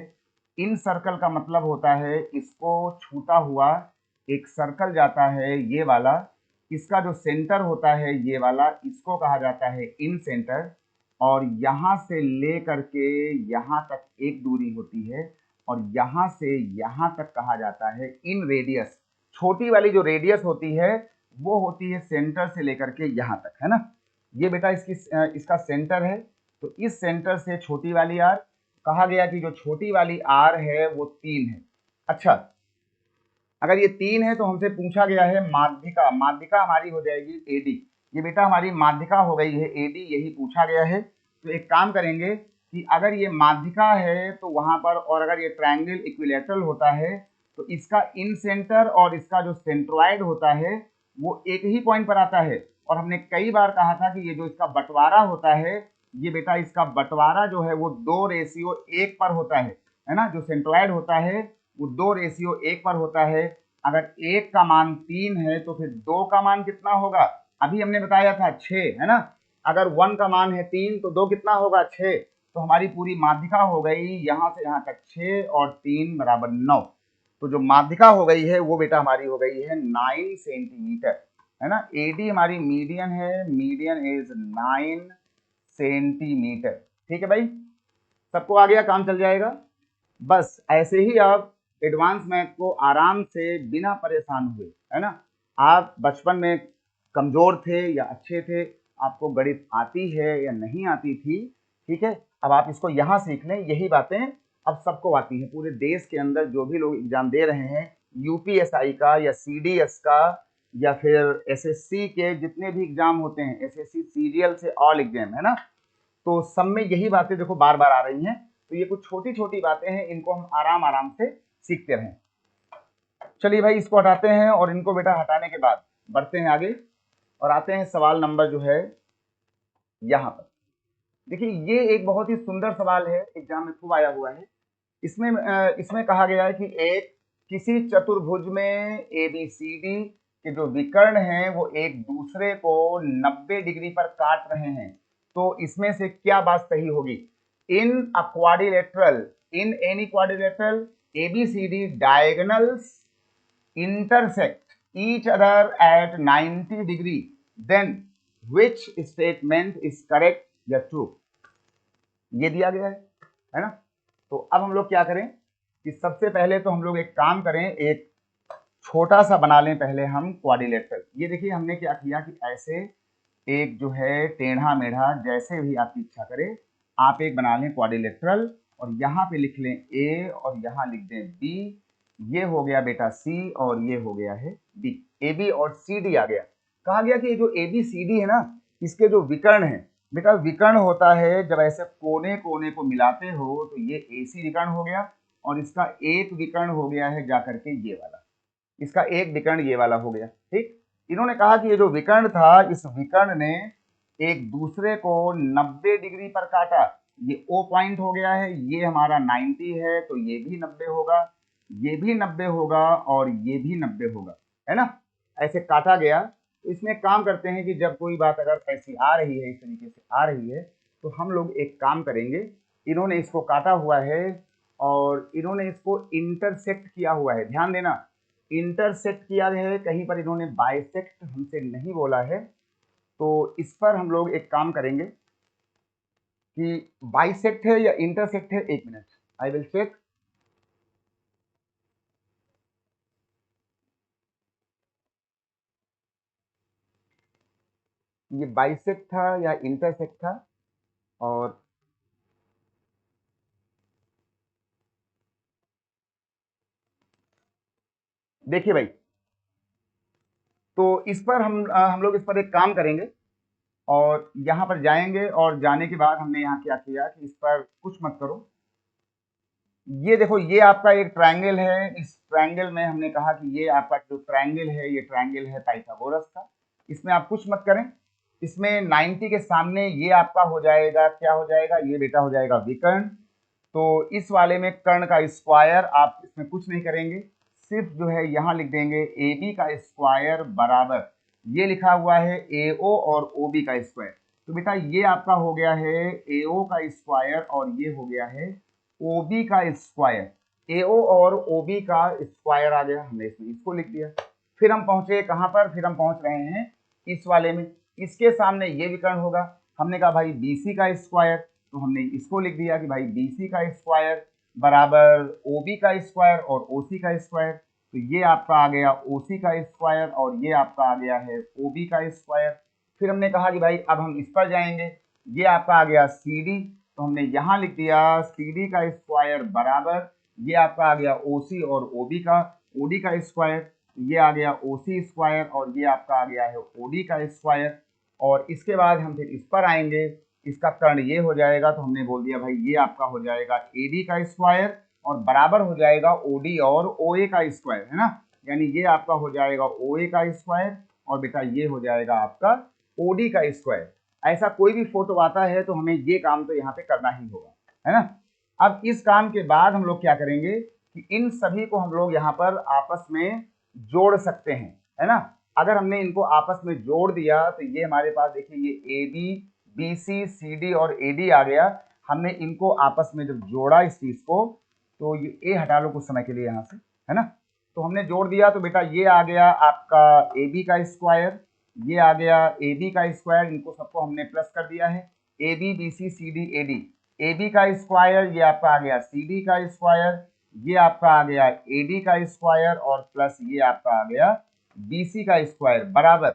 इन सर्कल का मतलब होता है इसको छूता हुआ एक सर्कल जाता है, ये वाला, इसका जो सेंटर होता है ये वाला, इसको कहा जाता है इन सेंटर। और यहां से ले करके यहां तक एक दूरी होती है और यहां से यहां तक कहा जाता है इन रेडियस। छोटी वाली जो रेडियस होती है वो होती है सेंटर से लेकर के यहां तक, है ना। ये बेटा इसका सेंटर है, तो इस सेंटर से छोटी वाली आर, कहा गया कि जो छोटी वाली आर है वो 3 है। अच्छा, अगर ये 3 है तो हमसे पूछा गया है माध्यिका। माध्यिका हमारी हो जाएगी AD। ये बेटा हमारी माध्यिका हो गई है AD, यही पूछा गया है। तो एक काम करेंगे कि अगर ये माध्यिका है तो वहां पर, और अगर ये ट्रायंगल इक्विलैटरल होता है तो इसका इन सेंटर और इसका जो सेंट्रॉइड होता है वो एक ही पॉइंट पर आता है। और हमने कई बार कहा था कि ये जो इसका बंटवारा होता है, ये बेटा इसका बंटवारा जो है वो 2:1 पर होता है ना। जो सेंट्रॉइड होता है वो 2:1 पर होता है। अगर 1 का मान 3 है तो फिर 2 का मान कितना होगा, अभी हमने बताया था 6, है ना। अगर 1 का मान है 3 तो 2 कितना होगा 6, तो हमारी पूरी माध्यिका हो गई यहाँ से यहाँ तक 6 और 3 बराबर 9। तो जो माध्यिका हो गई है वो बेटा हमारी हो गई है 9 सेंटीमीटर, है ना। एडी हमारी मीडियन है, मीडियन इज 9 सेंटीमीटर। ठीक है भाई, सबको आ गया, काम चल जाएगा। बस ऐसे ही आप एडवांस मैथ को आराम से बिना परेशान हुए, है ना। आप बचपन में कमजोर थे या अच्छे थे, आपको गणित आती है या नहीं आती थी, ठीक है, अब आप इसको यहाँ सीख लें। यही बातें अब सबको आती हैं, पूरे देश के अंदर जो भी लोग एग्जाम दे रहे हैं, यूपीएसआई का या सीडीएस का या फिर एसएससी के जितने भी एग्जाम होते हैं, एसएससी सीरियल से ऑल एग्जाम, है ना, तो सब में यही बातें देखो बार बार आ रही हैं। तो ये कुछ छोटी छोटी बातें हैं, इनको हम आराम आराम से सीखते रहें। चलिए भाई, इसको हटाते हैं और इनको बेटा हटाने के बाद बढ़ते हैं आगे और आते हैं सवाल नंबर जो है यहाँ पर। देखिए, ये एक बहुत ही सुंदर सवाल है, एग्जाम में खूब आया हुआ है। इसमें कहा गया है कि एक किसी चतुर्भुज में एबीसीडी के जो विकर्ण हैं वो एक दूसरे को 90 डिग्री पर काट रहे हैं, तो इसमें से क्या बात सही होगी। In a quadrilateral, in any quadrilateral ABCD diagonals intersect each other at 90 degree, then which statement is correct या true, ये दिया गया है ना। तो अब हम लोग क्या करें कि सबसे पहले तो हम लोग एक काम करें, एक छोटा सा बना लें पहले हम क्वाड्रिलेटरल। ये देखिए हमने क्या किया कि ऐसे एक जो है टेढ़ा मेढ़ा, जैसे भी आपकी इच्छा करे आप एक बना लें क्वाड्रिलेटरल और यहाँ पे लिख लें ए और यहाँ लिख दें बी। ये हो गया बेटा सी और ये हो गया है डी, ए बी और सी डी आ गया। कहा गया कि ये जो ए बी सी डी है ना, इसके जो विकर्ण है बेटा, विकर्ण होता है जब ऐसे कोने कोने को मिलाते हो तो ये ए सी विकर्ण हो गया और इसका एक विकर्ण हो गया है जाकर के ये वाला, इसका एक विकर्ण ये वाला हो गया। ठीक, इन्होंने कहा कि ये जो विकर्ण था, इस विकर्ण ने एक दूसरे को 90 डिग्री पर काटा। ये ओ पॉइंट हो गया है, ये हमारा 90 है तो ये भी 90 होगा, ये भी 90 होगा और ये भी 90 होगा, है ना। ऐसे काटा गया। तो इसमें काम करते हैं कि जब कोई बात अगर ऐसी आ रही है, इस तरीके से आ रही है, तो हम लोग एक काम करेंगे, इन्होंने इसको काटा हुआ है और इन्होंने इसको इंटरसेक्ट किया हुआ है। ध्यान देना, इंटरसेक्ट किया है, कहीं पर इन्होंने बाइसेक्ट हमसे नहीं बोला है। तो इस पर हम लोग एक काम करेंगे कि बाइसेक्ट है या इंटरसेक्ट है। एक मिनट, आई विल चेक। ये बाइसेक्ट था या इंटरसेक्ट था, और देखिए भाई, तो इस पर हम लोग इस पर एक काम करेंगे और यहाँ पर जाएंगे और जाने के बाद हमने यहाँ क्या किया कि इस पर कुछ मत करो। ये देखो, ये आपका एक ट्रायंगल है, इस ट्रायंगल में हमने कहा कि ये आपका जो ट्रायंगल है, ये ट्रायंगल है पाइथागोरस का। इसमें आप कुछ मत करें। इसमें 90 के सामने ये आपका हो जाएगा, क्या हो जाएगा, ये बेटा हो जाएगा विकर्ण। तो इस वाले में कर्ण का स्क्वायर, आप इसमें कुछ नहीं करेंगे, सिर्फ जो है यहाँ लिख देंगे ए बी का स्क्वायर बराबर, ये लिखा हुआ है ए ओ और ओ बी का स्क्वायर। तो बेटा ये आपका हो गया है ए ओ का स्क्वायर और ये हो गया है ओ बी का स्क्वायर। ए ओ और ओ बी का स्क्वायर आ गया, हमने इसमें इसको लिख दिया। फिर हम पहुंचे कहाँ पर, फिर हम पहुंच रहे हैं इस वाले में, इसके सामने ये विकर्ण होगा। हमने कहा भाई बी सी का स्क्वायर, तो हमने इसको लिख दिया कि भाई बी सी का स्क्वायर बराबर ओ बी का स्क्वायर और ओ सी का स्क्वायर। तो ये आपका आ गया ओ सी का स्क्वायर और ये आपका आ गया है ओ बी का स्क्वायर। फिर हमने कहा कि भाई अब हम इस पर जाएंगे, ये आपका आ गया सी डी, तो हमने यहाँ लिख दिया सी डी का स्क्वायर बराबर, ये आपका आ गया ओ सी और ओ बी का ओ डी का स्क्वायर, ये आ गया ओ सी स्क्वायर और ये आपका आ गया है ओ डी का स्क्वायर। और इसके बाद हम फिर इस पर आएंगे, इसका कर्ण ये हो जाएगा, तो हमने बोल दिया भाई ये आपका हो जाएगा ए डी का स्क्वायर और बराबर हो जाएगा ओ डी और ओ ए का स्क्वायर, है ना। यानी ये आपका हो जाएगा ओ ए का स्क्वायर और बेटा ये हो जाएगा आपका ओ डी का स्क्वायर। ऐसा कोई भी फोटो आता है तो हमें ये काम तो यहाँ पे करना ही होगा, है ना। अब इस काम के बाद हम लोग क्या करेंगे कि इन सभी को हम लोग यहाँ पर आपस में जोड़ सकते हैं, है ना। अगर हमने इनको आपस में जोड़ दिया तो ये हमारे पास देखिए ये ए बी BC CD और AD आ गया। हमने इनको आपस में जब जोड़ा इस चीज को, तो ये A हटा लो कुछ समय के लिए यहाँ से, है ना। तो हमने जोड़ दिया तो बेटा ये आ गया आपका AB का स्क्वायर, ये आ गया AB का स्क्वायर, इनको सबको हमने प्लस कर दिया है। AB BC CD AD, AB का स्क्वायर ये आपका आ गया CD का स्क्वायर, ये आपका आ गया AD का स्क्वायर और प्लस ये आपका आ गया BC का स्क्वायर बराबर।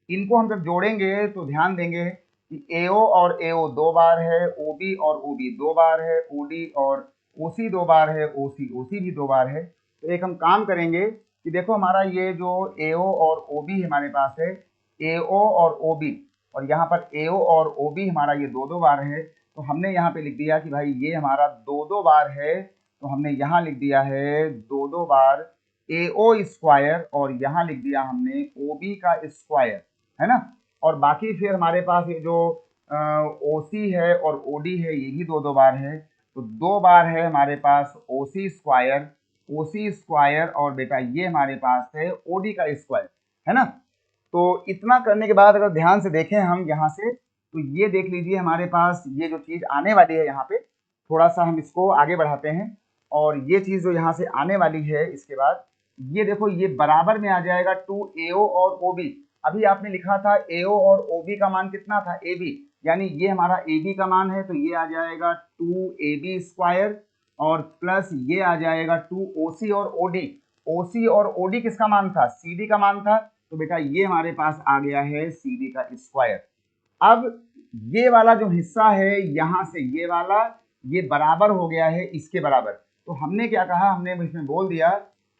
इनको हम जब जोड़ेंगे तो ध्यान देंगे कि AO और AO 2 बार है, OB और OB 2 बार है, OD और OC 2 बार है, OC भी 2 बार है। तो एक हम काम करेंगे कि देखो हमारा ये जो AO और OB हमारे पास है, AO और OB, और यहाँ पर AO और OB हमारा ये 2 बार है। तो हमने यहाँ पे लिख दिया कि भाई ये हमारा 2 बार है, तो हमने यहाँ लिख दिया है 2 बार AO स्क्वायर और यहाँ लिख दिया हमने OB का स्क्वायर, है ना। और बाकी फिर हमारे पास ये जो OC है और OD है ये भी 2 बार है, तो 2 बार है हमारे पास OC स्क्वायर और बेटा ये हमारे पास है OD का स्क्वायर, है ना। तो इतना करने के बाद अगर ध्यान से देखें हम यहाँ से, तो ये देख लीजिए हमारे पास ये जो चीज आने वाली है यहाँ पे, थोड़ा सा हम इसको आगे बढ़ाते हैं और ये चीज जो यहाँ से आने वाली है इसके बाद ये देखो ये बराबर में आ जाएगा 2AO और OB। अभी आपने लिखा था AO और OB का मान कितना था AB, यानी ये हमारा AB का मान है, तो ये आ जाएगा 2AB स्क्वायर और प्लस ये आ जाएगा 2OC और OC और OD किसका मान था, CD का मान था, तो बेटा ये हमारे पास आ गया है CD का स्क्वायर। अब ये वाला जो हिस्सा है यहां से ये वाला ये बराबर हो गया है इसके बराबर। तो हमने क्या कहा, हमने इसमें बोल दिया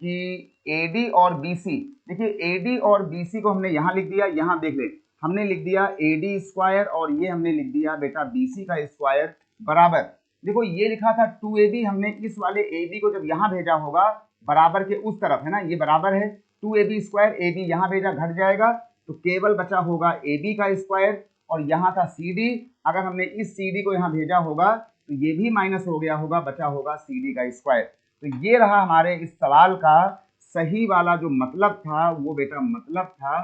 कि AD और BC, देखिए AD और BC को हमने यहां लिख दिया, यहां देख ले हमने लिख दिया AD स्क्वायर और ये हमने लिख दिया बेटा BC का स्क्वायर बराबर। देखो ये लिखा था 2AB, हमने इस वाले AB को जब यहां भेजा होगा बराबर के उस तरफ, है ना, ये बराबर है 2AB स्क्वायर, AB यहां भेजा घट जाएगा तो केवल बचा होगा AB का स्क्वायर और यहाँ था CD, अगर हमने इस CD को यहाँ भेजा होगा तो ये भी माइनस हो गया होगा, बचा होगा CD का स्क्वायर। तो ये रहा हमारे इस सवाल का सही वाला जो मतलब था, वो बेटा मतलब था,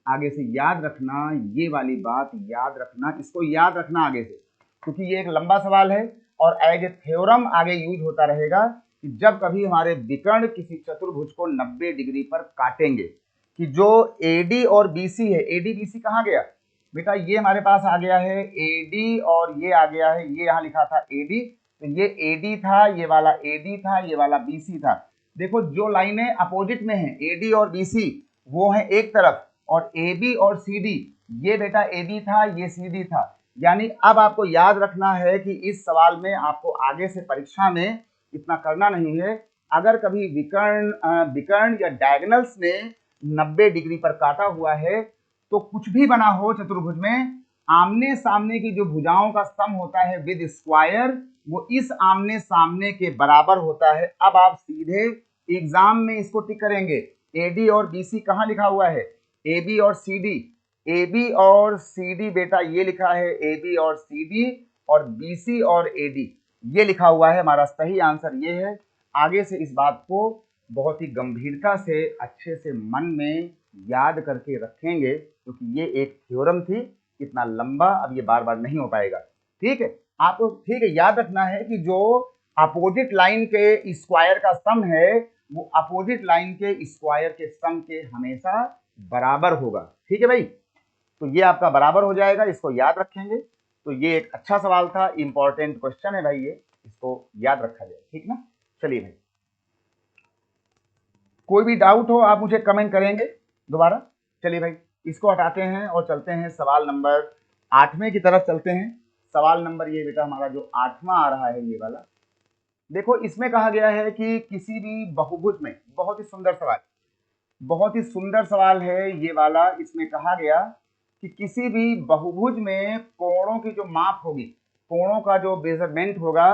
आगे से याद रखना, ये वाली बात याद रखना, इसको याद रखना आगे से, क्योंकि ये एक लंबा सवाल है और एज ए थ्योरम आगे यूज होता रहेगा कि जब कभी हमारे विकर्ण किसी चतुर्भुज को 90 डिग्री पर काटेंगे, कि जो AD और BC है, AD BC कहाँ गया बेटा, ये हमारे पास आ गया है AD और ये आ गया है, ये यहाँ लिखा था AD, तो ये AD था, ये वाला AD था, ये वाला BC था। देखो जो लाइनें अपोजिट में हैं AD और BC वो है एक तरफ, और AB और CD ये बेटा AB था, ये CD था। यानी अब आपको याद रखना है कि इस सवाल में आपको आगे से परीक्षा में इतना करना नहीं है। अगर कभी विकर्ण या डायगोनल्स ने 90 डिग्री पर काटा हुआ है तो कुछ भी बना हो चतुर्भुज में, आमने सामने की जो भुजाओं का सम होता है विद स्क्वायर, वो इस आमने सामने के बराबर होता है। अब आप सीधे एग्जाम में इसको टिक करेंगे, AD और BC कहाँ लिखा हुआ है, AB और CD, AB और CD बेटा ये लिखा है AB और CD, और BC और AD ये लिखा हुआ है। हमारा सही आंसर ये है। आगे से इस बात को बहुत ही गंभीरता से अच्छे से मन में याद करके रखेंगे, क्योंकि ये एक थ्योरम थी, इतना लंबा अब ये बार बार नहीं हो पाएगा। ठीक है, आपको ठीक है याद रखना है कि जो अपोजिट लाइन के स्क्वायर का सम है वो अपोजिट लाइन के स्क्वायर के सम के हमेशा बराबर होगा। ठीक है भाई, तो ये आपका बराबर हो जाएगा, इसको याद रखेंगे। तो ये एक अच्छा सवाल था, इंपॉर्टेंट क्वेश्चन है भाई, ये इसको याद रखा जाए। ठीक ना, चलिए भाई, कोई भी डाउट हो आप मुझे कमेंट करेंगे दोबारा। चलिए भाई, इसको हटाते हैं और चलते हैं सवाल नंबर 8वें की तरफ चलते हैं। सवाल नंबर ये बेटा हमारा जो 8वां आ रहा है ये वाला, देखो इसमें कहा गया है कि किसी भी बहुभुज में, बहुत ही सुंदर सवाल, बहुत ही सुंदर सवाल है ये वाला। इसमें कहा गया कि किसी भी बहुभुज में कोणों की जो माप होगी, कोणों का जो मेजरमेंट होगा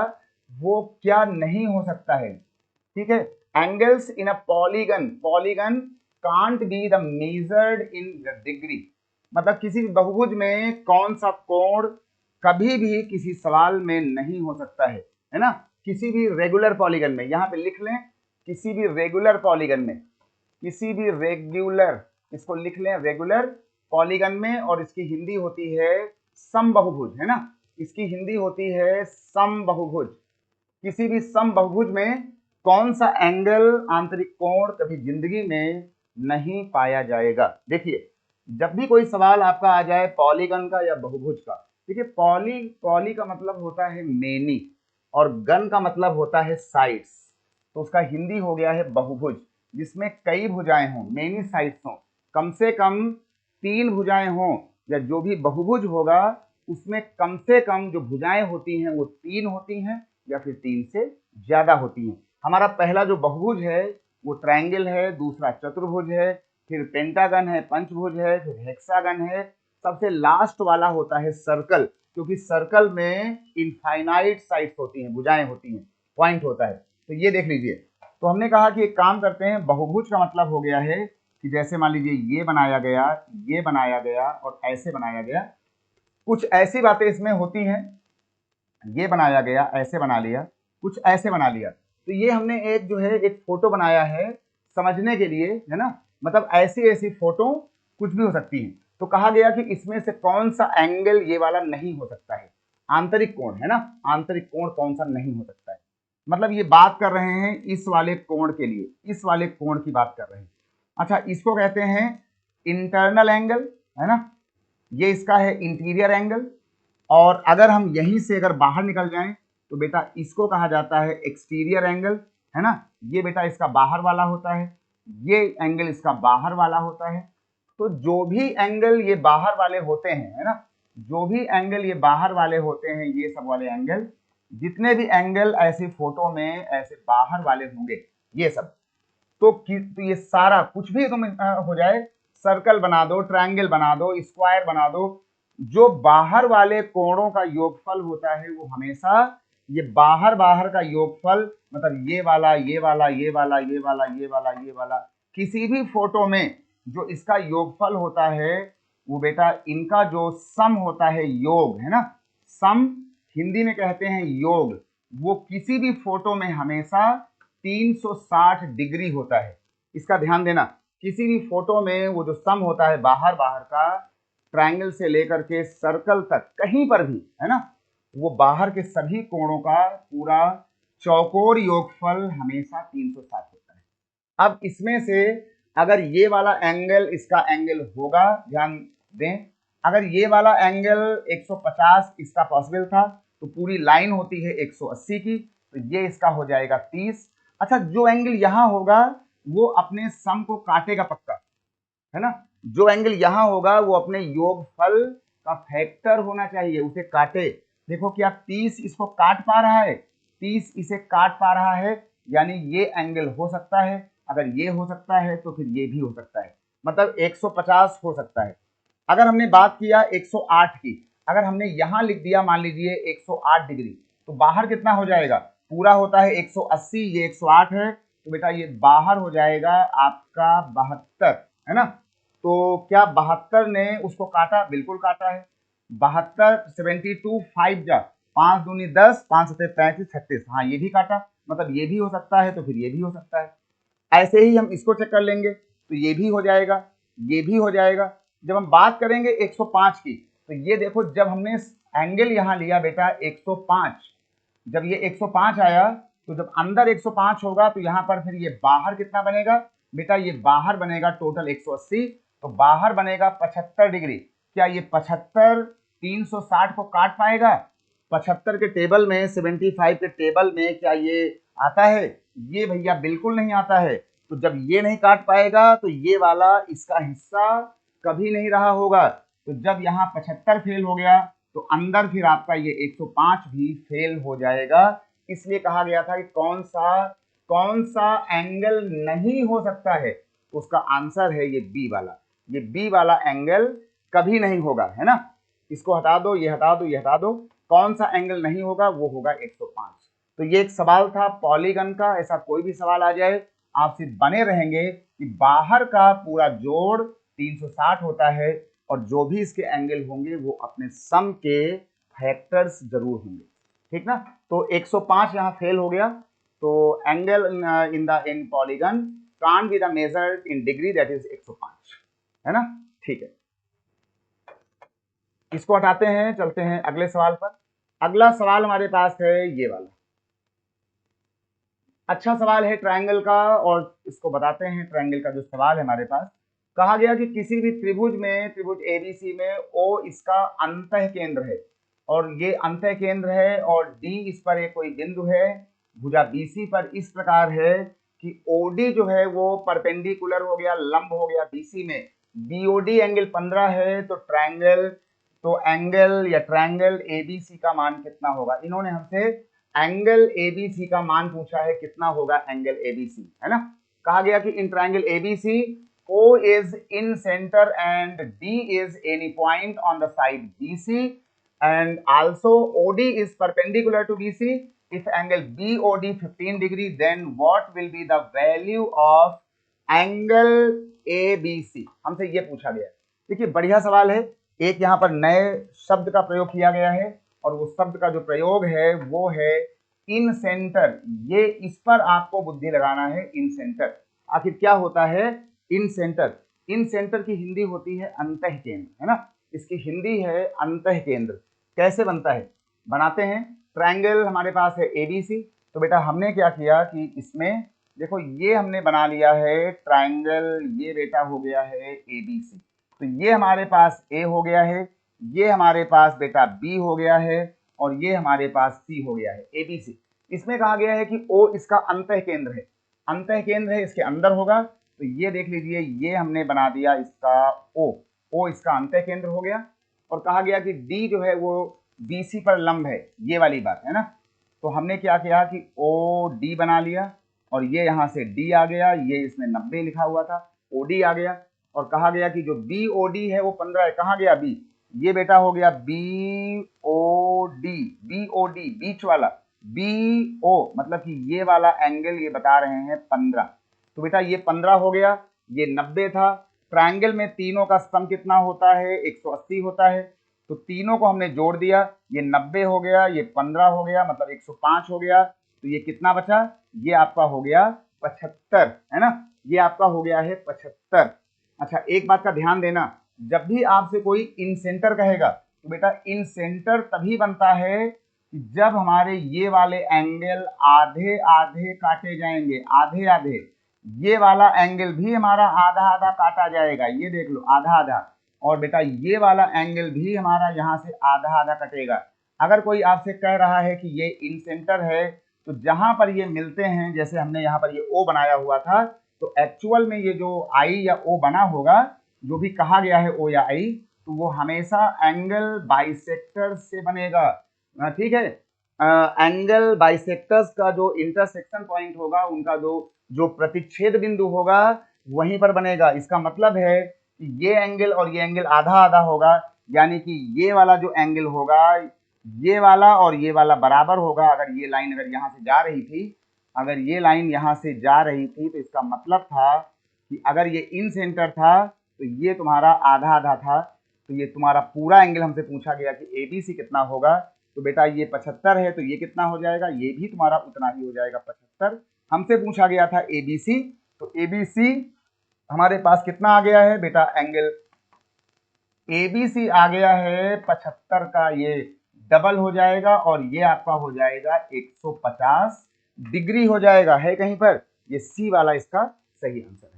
वो क्या नहीं हो सकता है। ठीक है, angles in a polygon can't be the measured in degree, मतलब किसी बहुभुज में कौन सा कोण कभी भी किसी सवाल में नहीं हो सकता है ना। किसी भी रेगुलर पॉलीगन में, यहां पे लिख लें, किसी भी रेगुलर पॉलीगन में, किसी भी रेगुलर, इसको लिख लें रेगुलर पॉलीगन में, और इसकी हिंदी होती है समबहुभुज, है ना, इसकी हिंदी होती है समबहुभुज। किसी भी समबहुभुज में कौन सा एंगल, आंतरिक कोण कभी जिंदगी में नहीं पाया जाएगा? देखिए, जब भी कोई सवाल आपका आ जाए पॉलीगन का या बहुभुज का, देखिए पॉली का मतलब होता है मेनी और गन का मतलब होता है साइड्स, तो उसका हिंदी हो गया है बहुभुज, जिसमें कई भुजाएं हों, मेनी साइड्स हों, कम से कम 3 भुजाएं हों, या जो भी बहुभुज होगा उसमें कम से कम जो भुजाएं होती हैं वो 3 होती हैं या फिर 3 से ज्यादा होती हैं। हमारा पहला जो बहुभुज है वो ट्रायंगल है, दूसरा चतुर्भुज है, फिर पेंटागन है, पंचभुज है, फिर हेक्सागन है, सबसे लास्ट वाला होता है सर्कल, क्योंकि सर्कल में इनफाइनाइट साइड्स होती हैं, भुजाएं होती हैं, पॉइंट होता है। तो ये देख लीजिए। तो हमने कहा कि एक काम करते हैं, बहुभुज का मतलब हो गया है कि जैसे मान लीजिए ये बनाया गया, ये बनाया गया और ऐसे बनाया गया, कुछ ऐसी बातें इसमें होती हैं, ये बनाया गया, ऐसे बना लिया, कुछ ऐसे बना लिया, तो ये हमने एक जो है एक फोटो बनाया है समझने के लिए, है ना, मतलब ऐसी ऐसी फोटो कुछ भी हो सकती है। तो कहा गया कि इसमें से कौन सा एंगल ये वाला नहीं हो सकता है, आंतरिक कोण, है ना, आंतरिक कोण कौन सा नहीं हो सकता है, मतलब ये बात कर रहे हैं इस वाले कोण के लिए, इस वाले कोण की बात कर रहे हैं। अच्छा, इसको कहते हैं इंटरनल एंगल, है ना, ये इसका है इंटीरियर एंगल। और अगर हम यहीं से अगर बाहर निकल जाएं तो बेटा इसको कहा जाता है एक्सटीरियर एंगल, है ना, ये बेटा इसका बाहर वाला होता है, ये एंगल इसका बाहर वाला होता है। तो जो भी एंगल ये बाहर वाले होते हैं, है ना, जो भी एंगल ये बाहर वाले होते हैं, ये सब वाले एंगल, जितने भी एंगल ऐसे फोटो में ऐसे बाहर वाले होंगे, ये सब, तो ये सारा कुछ भी तुम हो जाए, सर्कल बना दो, ट्रायंगल बना दो, स्क्वायर बना दो, जो बाहर वाले कोणों का योगफल होता है वो हमेशा ये बाहर बाहर का योगफल, मतलब ये वाला, ये वाला, ये वाला, ये वाला, ये वाला, ये वाला, किसी भी फोटो में जो इसका योगफल होता है वो बेटा इनका जो सम होता है, योग, है ना, सम हिंदी में कहते हैं योग, वो किसी भी फोटो में हमेशा 360 डिग्री होता है। इसका ध्यान देना, किसी भी फोटो में वो जो सम होता है बाहर बाहर का, ट्रायंगल से लेकर के सर्कल तक कहीं पर भी, है ना, वो बाहर के सभी कोणों का पूरा चौकोर योगफल हमेशा 360 होता है। अब इसमें से अगर ये वाला एंगल इसका एंगल होगा, ध्यान दें, अगर ये वाला एंगल 150 इसका पॉसिबल था तो पूरी लाइन होती है 180 की, तो ये इसका हो जाएगा 30। अच्छा, जो एंगल यहां होगा वो अपने सम को काटेगा पक्का, है ना, जो एंगल यहां होगा वो अपने योगफल का फैक्टर होना चाहिए, उसे काटे। देखो क्या 30 इसको काट पा रहा है, 30 इसे काट पा रहा है, यानी ये एंगल हो सकता है, अगर ये हो सकता है तो फिर ये भी हो सकता है, मतलब 150 हो सकता है। अगर हमने बात किया 108 की, अगर हमने यहां लिख दिया मान लीजिए 108 डिग्री, तो बाहर कितना हो जाएगा, पूरा होता है 180, ये 108 है, तो बेटा ये बाहर हो जाएगा आपका 72, है ना। तो क्या 72 ने उसको काटा? बिल्कुल काटा है। 72 72 5 जा 5 दूनी 10, 5 सत्ते 35 36, हाँ ये भी काटा, मतलब ये भी हो सकता है तो फिर ये भी हो सकता है। ऐसे ही हम इसको चेक कर लेंगे तो ये भी हो जाएगा, ये भी हो जाएगा। जब हम बात करेंगे 105 की, तो ये देखो जब हमने एंगल यहां लिया बेटा 105, जब ये 105 आया तो जब अंदर 105 होगा तो यहां पर फिर ये बाहर कितना बनेगा बेटा, ये बाहर बनेगा टोटल 180, तो बाहर बनेगा 75 डिग्री। क्या ये 75 360 को काट पाएगा? 75 के टेबल में, 75 के टेबल में क्या ये आता है? ये भैया बिल्कुल नहीं आता है। तो जब ये नहीं काट पाएगा तो ये वाला इसका हिस्सा कभी नहीं रहा होगा। तो जब यहाँ 75 फेल हो गया तो अंदर फिर आपका ये 105 भी फेल हो जाएगा। इसलिए कहा गया था कि कौन सा एंगल नहीं हो सकता है, तो उसका आंसर है ये बी वाला। ये बी वाला एंगल कभी नहीं होगा, है ना। इसको हटा दो, ये हटा दो, ये हटा दो, कौन सा एंगल नहीं होगा वो होगा 105। तो ये एक सवाल था पॉलीगन का। ऐसा कोई भी सवाल आ जाए आप सिर्फ बने रहेंगे कि बाहर का पूरा जोड़ 360 होता है और जो भी इसके एंगल होंगे वो अपने सम के फैक्टर्स जरूर होंगे, ठीक ना। तो 105 यहाँ फेल हो गया, तो angle in polygon can't be the measured in degree, that is 105, है ना, ठीक है। इसको हटाते हैं, चलते हैं अगले सवाल पर। अगला सवाल हमारे पास है ये वाला। अच्छा सवाल है ट्रायंगल का, और इसको बताते हैं। ट्रायंगल का जो सवाल है हमारे पास, कहा गया कि किसी भी त्रिभुज में, त्रिभुज एबीसी में ओ इसका अंतः केंद्र है, और ये अंतः केंद्र है, और डी इस पर एक कोई बिंदु है भुजा बीसी पर इस प्रकार है कि ओडी जो है वो परपेंडिकुलर हो गया, लंब हो गया बीसी में। बीओडी एंगल 15 है, तो एंगल या ट्रायंगल एबीसी का मान कितना होगा। इन्होंने हमसे एंगल एबीसी का मान पूछा है, कितना होगा एंगल एबीसी, है ना। कहा गया कि इन triangle ABC O is in center and D is any point on the side BC, and also OD is perpendicular to BC. If angle BOD 15 degree, then what will be the value of angle ABC? हमसे ये पूछा गया। देखिए बढ़िया सवाल है। एक यहाँ पर नए शब्द का प्रयोग किया गया है, और वो शब्द का जो प्रयोग है वो है इन सेंटर। ये इस पर आपको बुद्धि लगाना है, इन सेंटर। आखिर क्या होता है इन सेंटर? इन सेंटर की हिंदी होती है अंतः केंद्र, है ना। इसकी हिंदी है अंतः केंद्र। कैसे बनता है, बनाते हैं। ट्रायंगल हमारे पास है एबीसी, तो बेटा हमने क्या किया कि इसमें देखो ये हमने बना लिया है ट्रायंगल, ये बेटा हो गया है एबीसी। तो ये हमारे पास ए हो गया है, ये हमारे पास बेटा बी हो गया है, और ये हमारे पास सी हो गया है, एबीसी। इसमें कहा गया है कि ओ इसका अंतः केंद्र है, अंतः केंद्र है, इसके अंदर होगा। तो ये देख लीजिए, ये हमने बना दिया इसका ओ इसका अंतः केंद्र हो गया। और कहा गया कि डी जो है वो बीसी पर लंब है, ये वाली बात है ना। तो हमने क्या किया कि ओ डी बना लिया, और ये यहाँ से डी आ गया, ये इसमें 90 लिखा हुआ था, ओ डी आ गया। और कहा गया कि जो बी ओ डी है वो 15 है। कहाँ गया बी? ये बेटा हो गया बी ओ डी, बीच वाला बी ओ, मतलब कि ये वाला एंगल ये बता रहे हैं 15। तो बेटा ये 15 हो गया, ये 90 था। ट्रायंगल में तीनों का सम कितना होता है? 180 होता है। तो तीनों को हमने जोड़ दिया, ये 90 हो गया, ये 15 हो गया, मतलब 105 हो गया। तो ये कितना बचा? ये आपका हो गया 75, है ना। ये आपका हो गया है 75। अच्छा एक बात का ध्यान देना, जब भी आपसे कोई इन सेंटर कहेगा, तो बेटा इन सेंटर तभी बनता है कि जब हमारे ये वाले एंगल आधे आधे काटे जाएंगे, आधे आधे। ये वाला एंगल भी हमारा आधा आधा काटा जाएगा, ये देख लो आधा आधा। और बेटा ये वाला एंगल भी हमारा यहाँ से आधा आधा कटेगा। अगर कोई आपसे कह रहा है कि ये इन सेंटर है, तो जहां पर ये मिलते हैं, जैसे हमने यहाँ पर ये ओ बनाया हुआ था, तो एक्चुअल में ये जो आई या ओ बना होगा, जो भी कहा गया है ओ या आई, तो वो हमेशा एंगल बाइसेक्टर से बनेगा। ठीक है, एंगल बाइसेक्टर्स का जो इंटरसेक्शन पॉइंट होगा, उनका जो जो प्रतिच्छेद बिंदु होगा वहीं पर बनेगा। इसका मतलब है कि ये एंगल और ये एंगल आधा आधा होगा, यानी कि ये वाला जो एंगल होगा, ये वाला और ये वाला बराबर होगा। अगर ये लाइन अगर यहाँ से जा रही थी, अगर ये लाइन यहाँ से जा रही थी, तो इसका मतलब था कि अगर ये इन सेंटर था तो ये तुम्हारा आधा आधा था। तो ये तुम्हारा पूरा एंगल हमसे पूछा गया कि एबीसी कितना होगा। तो बेटा ये 75 है, तो ये कितना हो जाएगा? ये भी तुम्हारा उतना ही हो जाएगा, 75। हमसे पूछा गया था एबीसी, तो एबीसी हमारे पास कितना आ गया है बेटा? एंगल एबीसी आ गया है 75 का, ये डबल हो जाएगा, और ये आपका हो जाएगा 150 डिग्री हो जाएगा। है कहीं पर? ये सी वाला इसका सही आंसर है।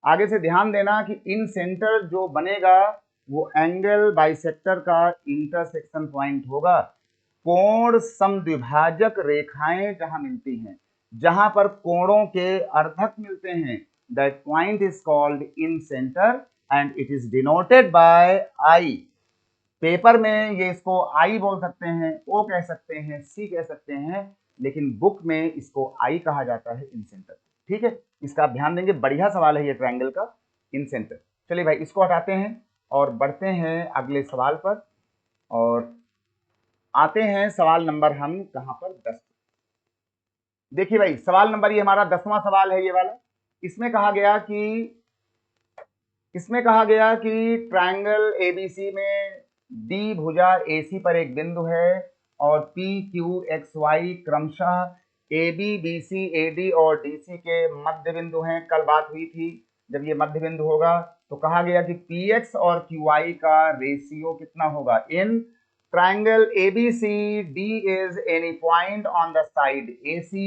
आगे से ध्यान देना कि इन सेंटर जो बनेगा वो एंगल बाइसेक्टर का इंटरसेक्शन पॉइंट होगा। कोण समद्विभाजक रेखाएं जहां मिलती हैं, जहां पर कोणों के अर्धक मिलते हैं, that point is called in centre and it is denoted by I. Paper में ये इसको आई बोल सकते हैं, ओ कह सकते हैं, सी कह सकते हैं, लेकिन बुक में इसको आई कहा जाता है, इन सेंटर। ठीक है, इसका आप ध्यान देंगे। बढ़िया सवाल है ये ट्रायंगल का इन सेंटर। चलिए भाई इसको हटाते हैं और बढ़ते हैं अगले सवाल पर, और आते हैं सवाल नंबर हम कहां पर? 10। देखिए भाई सवाल नंबर ये हमारा 10वां सवाल है, ये वाला। इसमें कहा गया कि ट्रायंगल एबीसी में डी भुजा एसी पर एक बिंदु है, और पी क्यू एक्स वाई क्रमशः A B B C A D और डी सी के मध्य बिंदु हैं। कल बात हुई थी, जब ये मध्य बिंदु होगा तो कहा गया कि Px और Qy का रेशियो कितना होगा in triangle ABC D is any point on the side AC,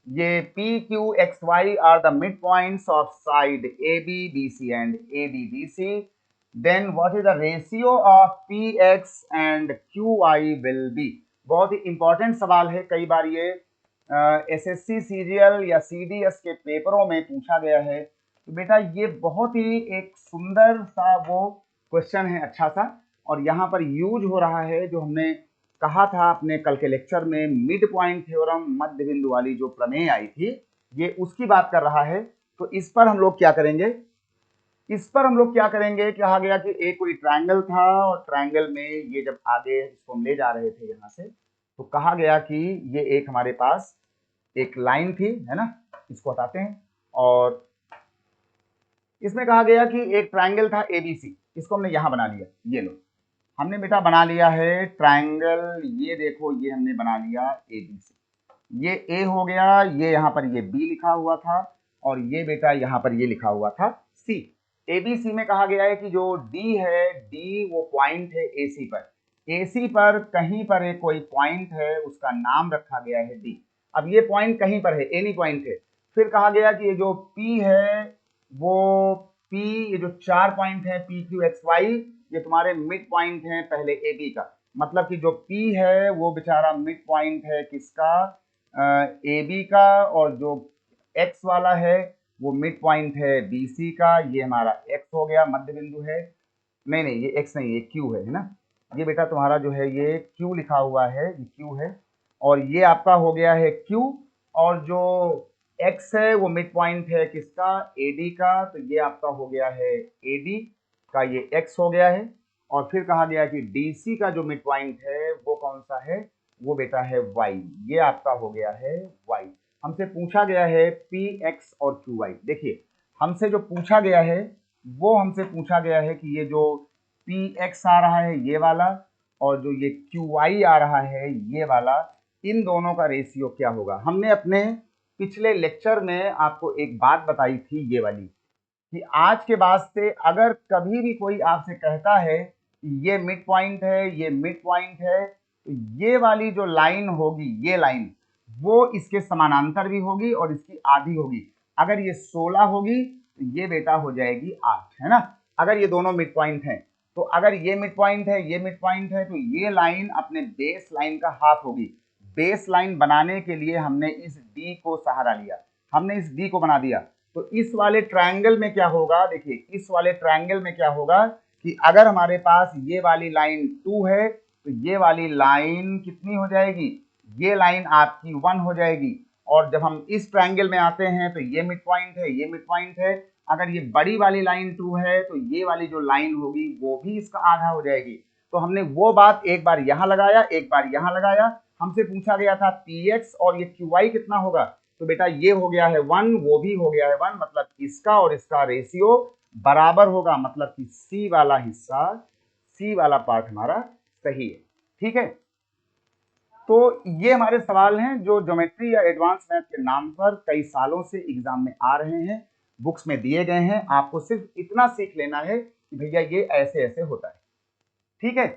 ये PQXY are the midpoints of side AB BC and AD BC, then what is the ratio of Px and Qy will be। बहुत ही important सवाल है, कई बार ये SSC serial या CDS के पेपरों में पूछा गया है। तो बेटा ये बहुत ही एक सुंदर सा वो क्वेश्चन है, अच्छा सा, और यहाँ पर यूज हो रहा है जो हमने कहा था अपने कल के लेक्चर में, मिड पॉइंट थ्योरम, मध्य बिंदु वाली जो प्रमेय आई थी, ये उसकी बात कर रहा है। तो इस पर हम लोग क्या करेंगे, कहा गया कि एक कोई ट्रायंगल था और ट्रायंगल में ये जब आगे इसको हम ले जा रहे थे यहाँ से, तो कहा गया कि ये एक हमारे पास एक लाइन थी, है ना, इसको हटाते हैं, और इसमें कहा गया कि एक ट्रायंगल था एबीसी, इसको हमने यहां बना लिया, ये लो हमने बेटा बना लिया है ट्रायंगल, ये देखो ये हमने बना लिया एबीसी, ये ए हो गया, ये यहाँ पर ये बी लिखा हुआ था, और ये बेटा यहाँ पर ये लिखा हुआ था सी। एबीसी में कहा गया है कि जो डी है, डी वो पॉइंट है एसी पर, एसी पर कहीं पर एक कोई पॉइंट है, उसका नाम रखा गया है डी। अब ये पॉइंट कहीं पर है, एनी पॉइंट है। फिर कहा गया कि ये जो पी है वो पी, ये जो 4 पॉइंट है पी क्यू एक्स वाई, ये तुम्हारे मिड पॉइंट है पहले ए बी का, मतलब कि जो पी है वो बेचारा मिड पॉइंट है किसका, ए बी का, और जो एक्स वाला है वो मिड पॉइंट है बी सी का, ये हमारा एक्स हो गया, मध्य बिंदु है, नहीं ये एक्स नहीं, ये क्यू है ना, ये बेटा तुम्हारा जो है ये क्यू लिखा हुआ है, ये क्यू है, और ये आपका हो गया है क्यू, और जो एक्स है वो मिड पॉइंट है किसका, एडी का, तो ये आपका हो गया है एडी का, ये एक्स हो गया है, और फिर कहा गया कि डीसी का जो मिड पॉइंट है वो कौन सा है, वो बेटा है वाई, ये आपका हो गया है वाई। हमसे पूछा गया है पी एक्स और क्यू वाई, देखिए हमसे जो पूछा गया है वो हमसे पूछा गया है कि ये जो पी एक्स आ रहा है ये वाला, और जो ये क्यू वाई आ रहा है ये वाला, इन दोनों का रेशियो क्या होगा। हमने अपने पिछले लेक्चर में आपको एक बात बताई थी ये वाली, कि आज के बाद से अगर कभी भी कोई आपसे कहता है कि ये मिड पॉइंट है, ये मिड पॉइंट है, तो ये वाली जो लाइन होगी, ये लाइन वो इसके समानांतर भी होगी और इसकी आधी होगी। अगर ये 16 होगी तो ये बेटा हो जाएगी 8, है ना, अगर ये दोनों मिड पॉइंट हैं। तो अगर ये मिड पॉइंट है, ये मिड पॉइंट है, तो ये लाइन अपने बेस लाइन का हाफ होगी। बेस लाइन बनाने के लिए हमने इस डी को सहारा लिया, हमने इस डी को बना दिया। तो इस वाले ट्रायंगल में क्या होगा, देखिए इस वाले ट्रायंगल में क्या होगा कि अगर हमारे पास ये वाली लाइन 2 है, तो ये वाली लाइन कितनी हो जाएगी, ये लाइन आपकी 1 हो जाएगी। और जब हम इस ट्रायंगल में आते हैं तो ये मिड पॉइंट है, ये मिड पॉइंट है, अगर ये बड़ी वाली लाइन 2 है तो ये वाली जो लाइन होगी वो भी इसका आधा हो जाएगी। तो हमने वो बात एक बार यहाँ लगाया, एक बार यहाँ लगाया। हमसे पूछा गया था px और ये qy कितना होगा, तो बेटा ये हो गया है 1, वो भी हो गया है 1, मतलब इसका और इसका रेशियो बराबर होगा, मतलब कि सी वाला हिस्सा, सी वाला पार्ट हमारा सही है। ठीक है, तो ये हमारे सवाल हैं जो ज्योमेट्री या एडवांस मैथ के नाम पर कई सालों से एग्जाम में आ रहे हैं, बुक्स में दिए गए हैं। आपको सिर्फ इतना सीख लेना है कि भैया ये ऐसे ऐसे होता है। ठीक है,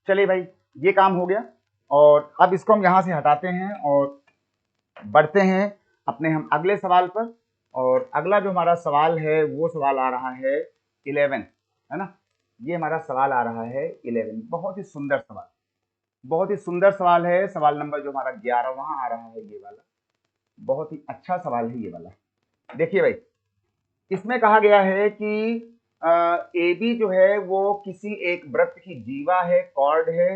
चलिए भाई ये काम हो गया, और अब इसको हम यहां से हटाते हैं और बढ़ते हैं अपने हम अगले सवाल पर। और अगला जो हमारा सवाल है वो सवाल आ रहा है 11, है ना, ये हमारा सवाल आ रहा है 11। बहुत ही सुंदर सवाल, बहुत ही सुंदर सवाल है। सवाल नंबर जो हमारा 11वां आ रहा है ये वाला, बहुत ही अच्छा सवाल है ये वाला। देखिए भाई, इसमें कहा गया है कि ए बी जो है वो किसी एक वृत्त की जीवा है, कॉर्ड है।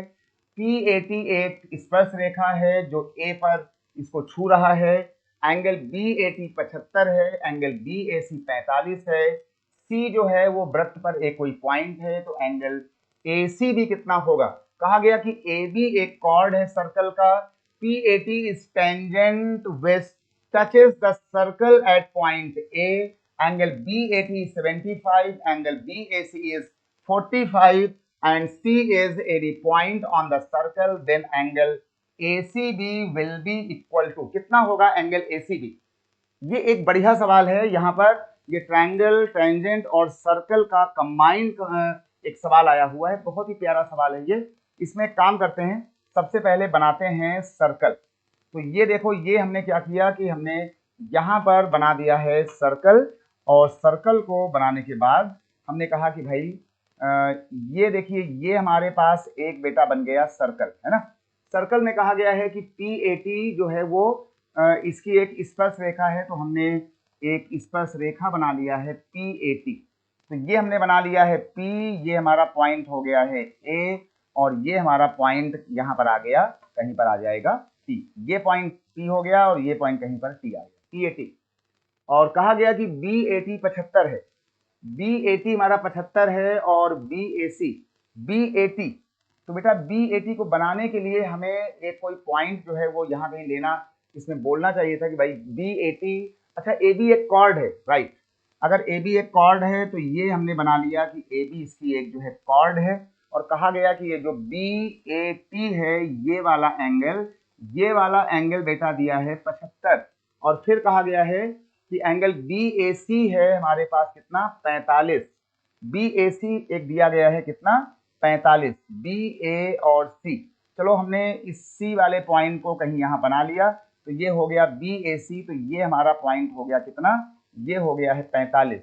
P80 एक स्पर्श रेखा है जो ए पर इसको छू रहा है। एंगल BAT 75 है, एंगल BAC 45 है। C जो है वो वृत्त पर एक कोई पॉइंट है, तो एंगल AC भी कितना होगा। कहा गया कि AB एक कॉर्ड है सर्कल का, P80 is tangent which touches the circle at point A, angle BAT is 75, angle BAC is 45 and C is a point on the circle, then angle ACB will be equal to कितना होगा angle ACB। ये एक बढ़िया सवाल है। यहाँ पर ये ट्रायंगल, टेंजेंट और सर्कल का कंबाइंड एक सवाल आया हुआ है। बहुत ही प्यारा सवाल है ये। इसमें एक काम करते हैं, सबसे पहले बनाते हैं सर्कल। तो ये देखो, ये हमने क्या किया कि हमने यहाँ पर बना दिया है सर्कल, और सर्कल को बनाने के बाद हमने कहा कि भाई ये देखिए, ये हमारे पास एक बेटा बन गया सर्कल, है ना। सर्कल में कहा गया है कि PAT जो है वो इसकी एक स्पर्श रेखा है, तो हमने एक स्पर्श रेखा बना लिया है PAT। तो ये हमने बना लिया है P, ये हमारा पॉइंट हो गया है A, और ये हमारा पॉइंट यहाँ पर आ गया, कहीं पर आ जाएगा T। ये पॉइंट P हो गया और ये पॉइंट कहीं पर T आ गया, PAT। और कहा गया कि BAT 75 है, BAT हमारा 75 है, और BAT, तो बेटा BAT को बनाने के लिए हमें एक कोई पॉइंट जो है वो यहाँ कहीं लेना, इसमें बोलना चाहिए था कि भाई BAT, अच्छा AB एक कॉर्ड है, राइट। अगर AB एक कॉर्ड है तो ये हमने बना लिया कि AB इसकी एक जो है कॉर्ड है, और कहा गया कि ये जो BAT है, ये वाला एंगल बेटा दिया है 75, और फिर कहा गया है कि एंगल BAC है हमारे पास कितना, 45। BAC एक दिया गया है कितना, 45, BA और C। चलो हमने इस C वाले पॉइंट को कहीं यहाँ बना लिया, तो ये हो गया BAC, तो ये हमारा पॉइंट हो गया कितना, ये हो गया है 45।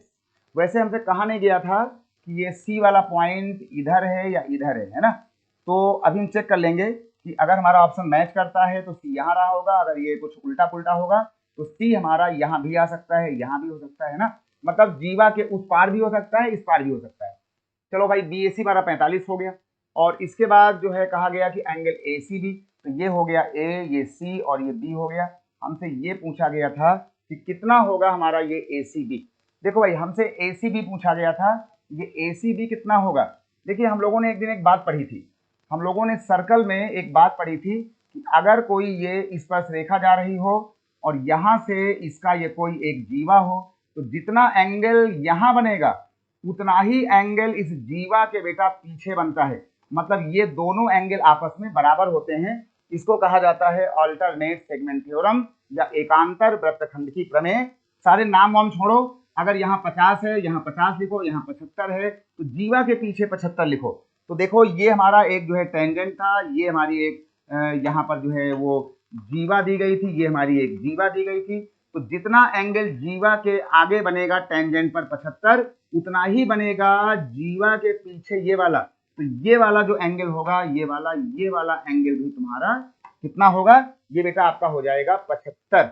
वैसे हमसे कहा नहीं गया था कि ये C वाला पॉइंट इधर है या इधर है ना। तो अभी हम चेक कर लेंगे कि अगर हमारा ऑप्शन मैच करता है तो C यहाँ रहा होगा, अगर ये कुछ उल्टा पुल्टा होगा तो C हमारा यहाँ भी आ सकता है, यहाँ भी हो सकता है ना, मतलब जीवा के उस पार भी हो सकता है, इस पार भी हो सकता है। चलो भाई, BAC हमारा 45 हो गया, और इसके बाद जो है कहा गया कि एंगल ACB, तो ये हो गया A, ये C और ये B हो गया। हमसे ये पूछा गया था कि कितना होगा हमारा ये ACB। देखो भाई, हमसे ACB पूछा गया था, ये ACB कितना होगा। देखिए, हम लोगों ने एक दिन एक बात पढ़ी थी, हम लोगों ने सर्कल में एक बात पढ़ी थी कि अगर कोई ये स्पर्श रेखा जा रही हो और यहाँ से इसका ये कोई एक जीवा हो, तो जितना एंगल यहाँ बनेगा उतना ही एंगल इस जीवा के बेटा पीछे बनता है। मतलब ये दोनों एंगल आपस में बराबर होते हैं। इसको कहा जाता है अल्टरनेट सेगमेंट थ्योरम या एकांतर वृत्तखंड की प्रमेय। सारे नाम वाम छोड़ो, अगर यहाँ 50 है, यहाँ 50 लिखो, यहाँ 75 है, तो जीवा के पीछे 75 लिखो। तो देखो, ये हमारा एक जो है टेंजेंट था, ये हमारी एक यहाँ पर जो है वो जीवा दी गई थी, ये हमारी एक जीवा दी गई थी। तो जितना एंगल जीवा के आगे बनेगा टेंजेंट पर 75, उतना ही बनेगा जीवा के पीछे ये वाला। तो ये वाला जो एंगल होगा, ये वाला एंगल भी तुम्हारा कितना होगा, ये बेटा आपका हो जाएगा 75।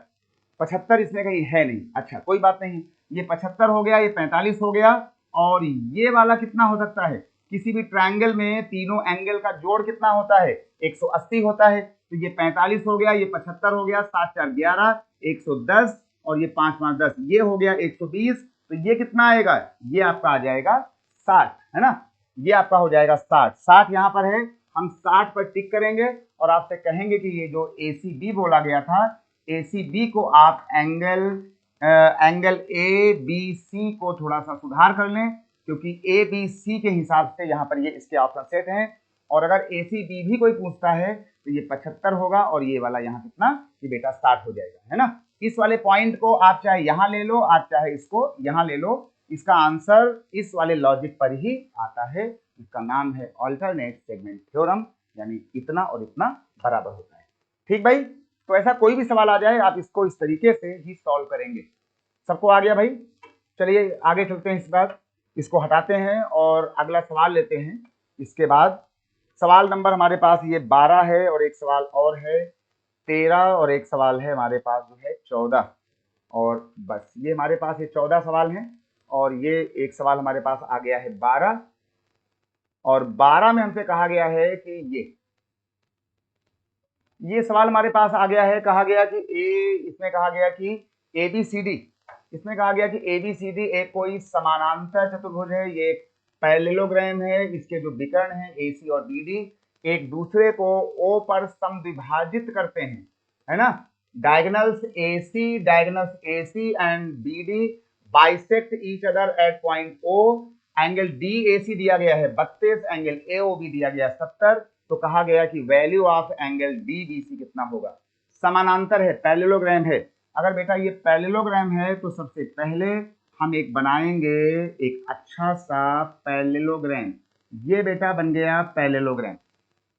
75 इसमें कहीं है नहीं, अच्छा कोई बात नहीं, ये 75 हो गया, ये 45 हो गया, और ये वाला कितना हो सकता है। किसी भी ट्रायंगल में तीनों एंगल का जोड़ कितना होता है, 180 होता है। तो ये 45 हो गया, ये 75 हो गया, 7 4 11, 110, और ये 5 5 10, ये हो गया 120। तो ये कितना आएगा, ये आपका आ जाएगा 60, है ना। ये आपका हो जाएगा 60। 60 यहाँ पर है, हम 60 पर टिक करेंगे और आपसे कहेंगे कि ये जो ACB बोला गया था, ACB को आप एंगल ABC को थोड़ा सा सुधार कर लें, क्योंकि ABC के हिसाब से यहाँ पर ये इसके ऑप्शन सेट हैं। और अगर ACB भी कोई पूछता है तो ये 75 होगा, और ये वाला यहाँ कितना, ये बेटा 60 हो जाएगा, है ना। इस वाले पॉइंट को आप चाहे यहाँ ले लो, आप चाहे इसको यहाँ ले लो, इसका आंसर इस वाले लॉजिक पर ही आता है। इसका नाम है अल्टरनेट सेगमेंट थ्योरम, यानी इतना और इतना बराबर होता है। ठीक भाई, तो ऐसा कोई भी सवाल आ जाए, आप इसको इस तरीके से ही सॉल्व करेंगे। सबको आ गया भाई। चलिए आगे चलते हैं, इस बार इसको हटाते हैं और अगला सवाल लेते हैं। इसके बाद सवाल नंबर हमारे पास ये 12 है, और एक सवाल और है 13, और एक सवाल है हमारे पास जो है 14, और बस ये हमारे पास ये 14 सवाल हैं, और ये एक सवाल हमारे पास आ गया है 12, और 12 में हमसे कहा गया है कि ये सवाल हमारे पास आ गया है, कहा गया कि इसमें कहा गया कि ABCD, इसमें कहा गया कि ABCD एक कोई समानांतर चतुर्भुज है, ये एक पैरेललोग्राम है, इसके जो विकर्ण हैं AC और BD एक दूसरे को O पर समद्विभाजित करते हैं, है ना। Diagonals AC and BD bisect each other at point O। Angle DAC दिया गया है 32, एंगल AOB दिया गया 70। तो कहा गया कि वैल्यू ऑफ एंगल DBC कितना होगा। समानांतर है, पैरेललोग्राम है। अगर बेटा ये पैरेललोग्राम है तो सबसे पहले हम एक बनाएंगे एक अच्छा सा पैरेललोग्राम। ये बेटा बन गया पैरेललोग्राम।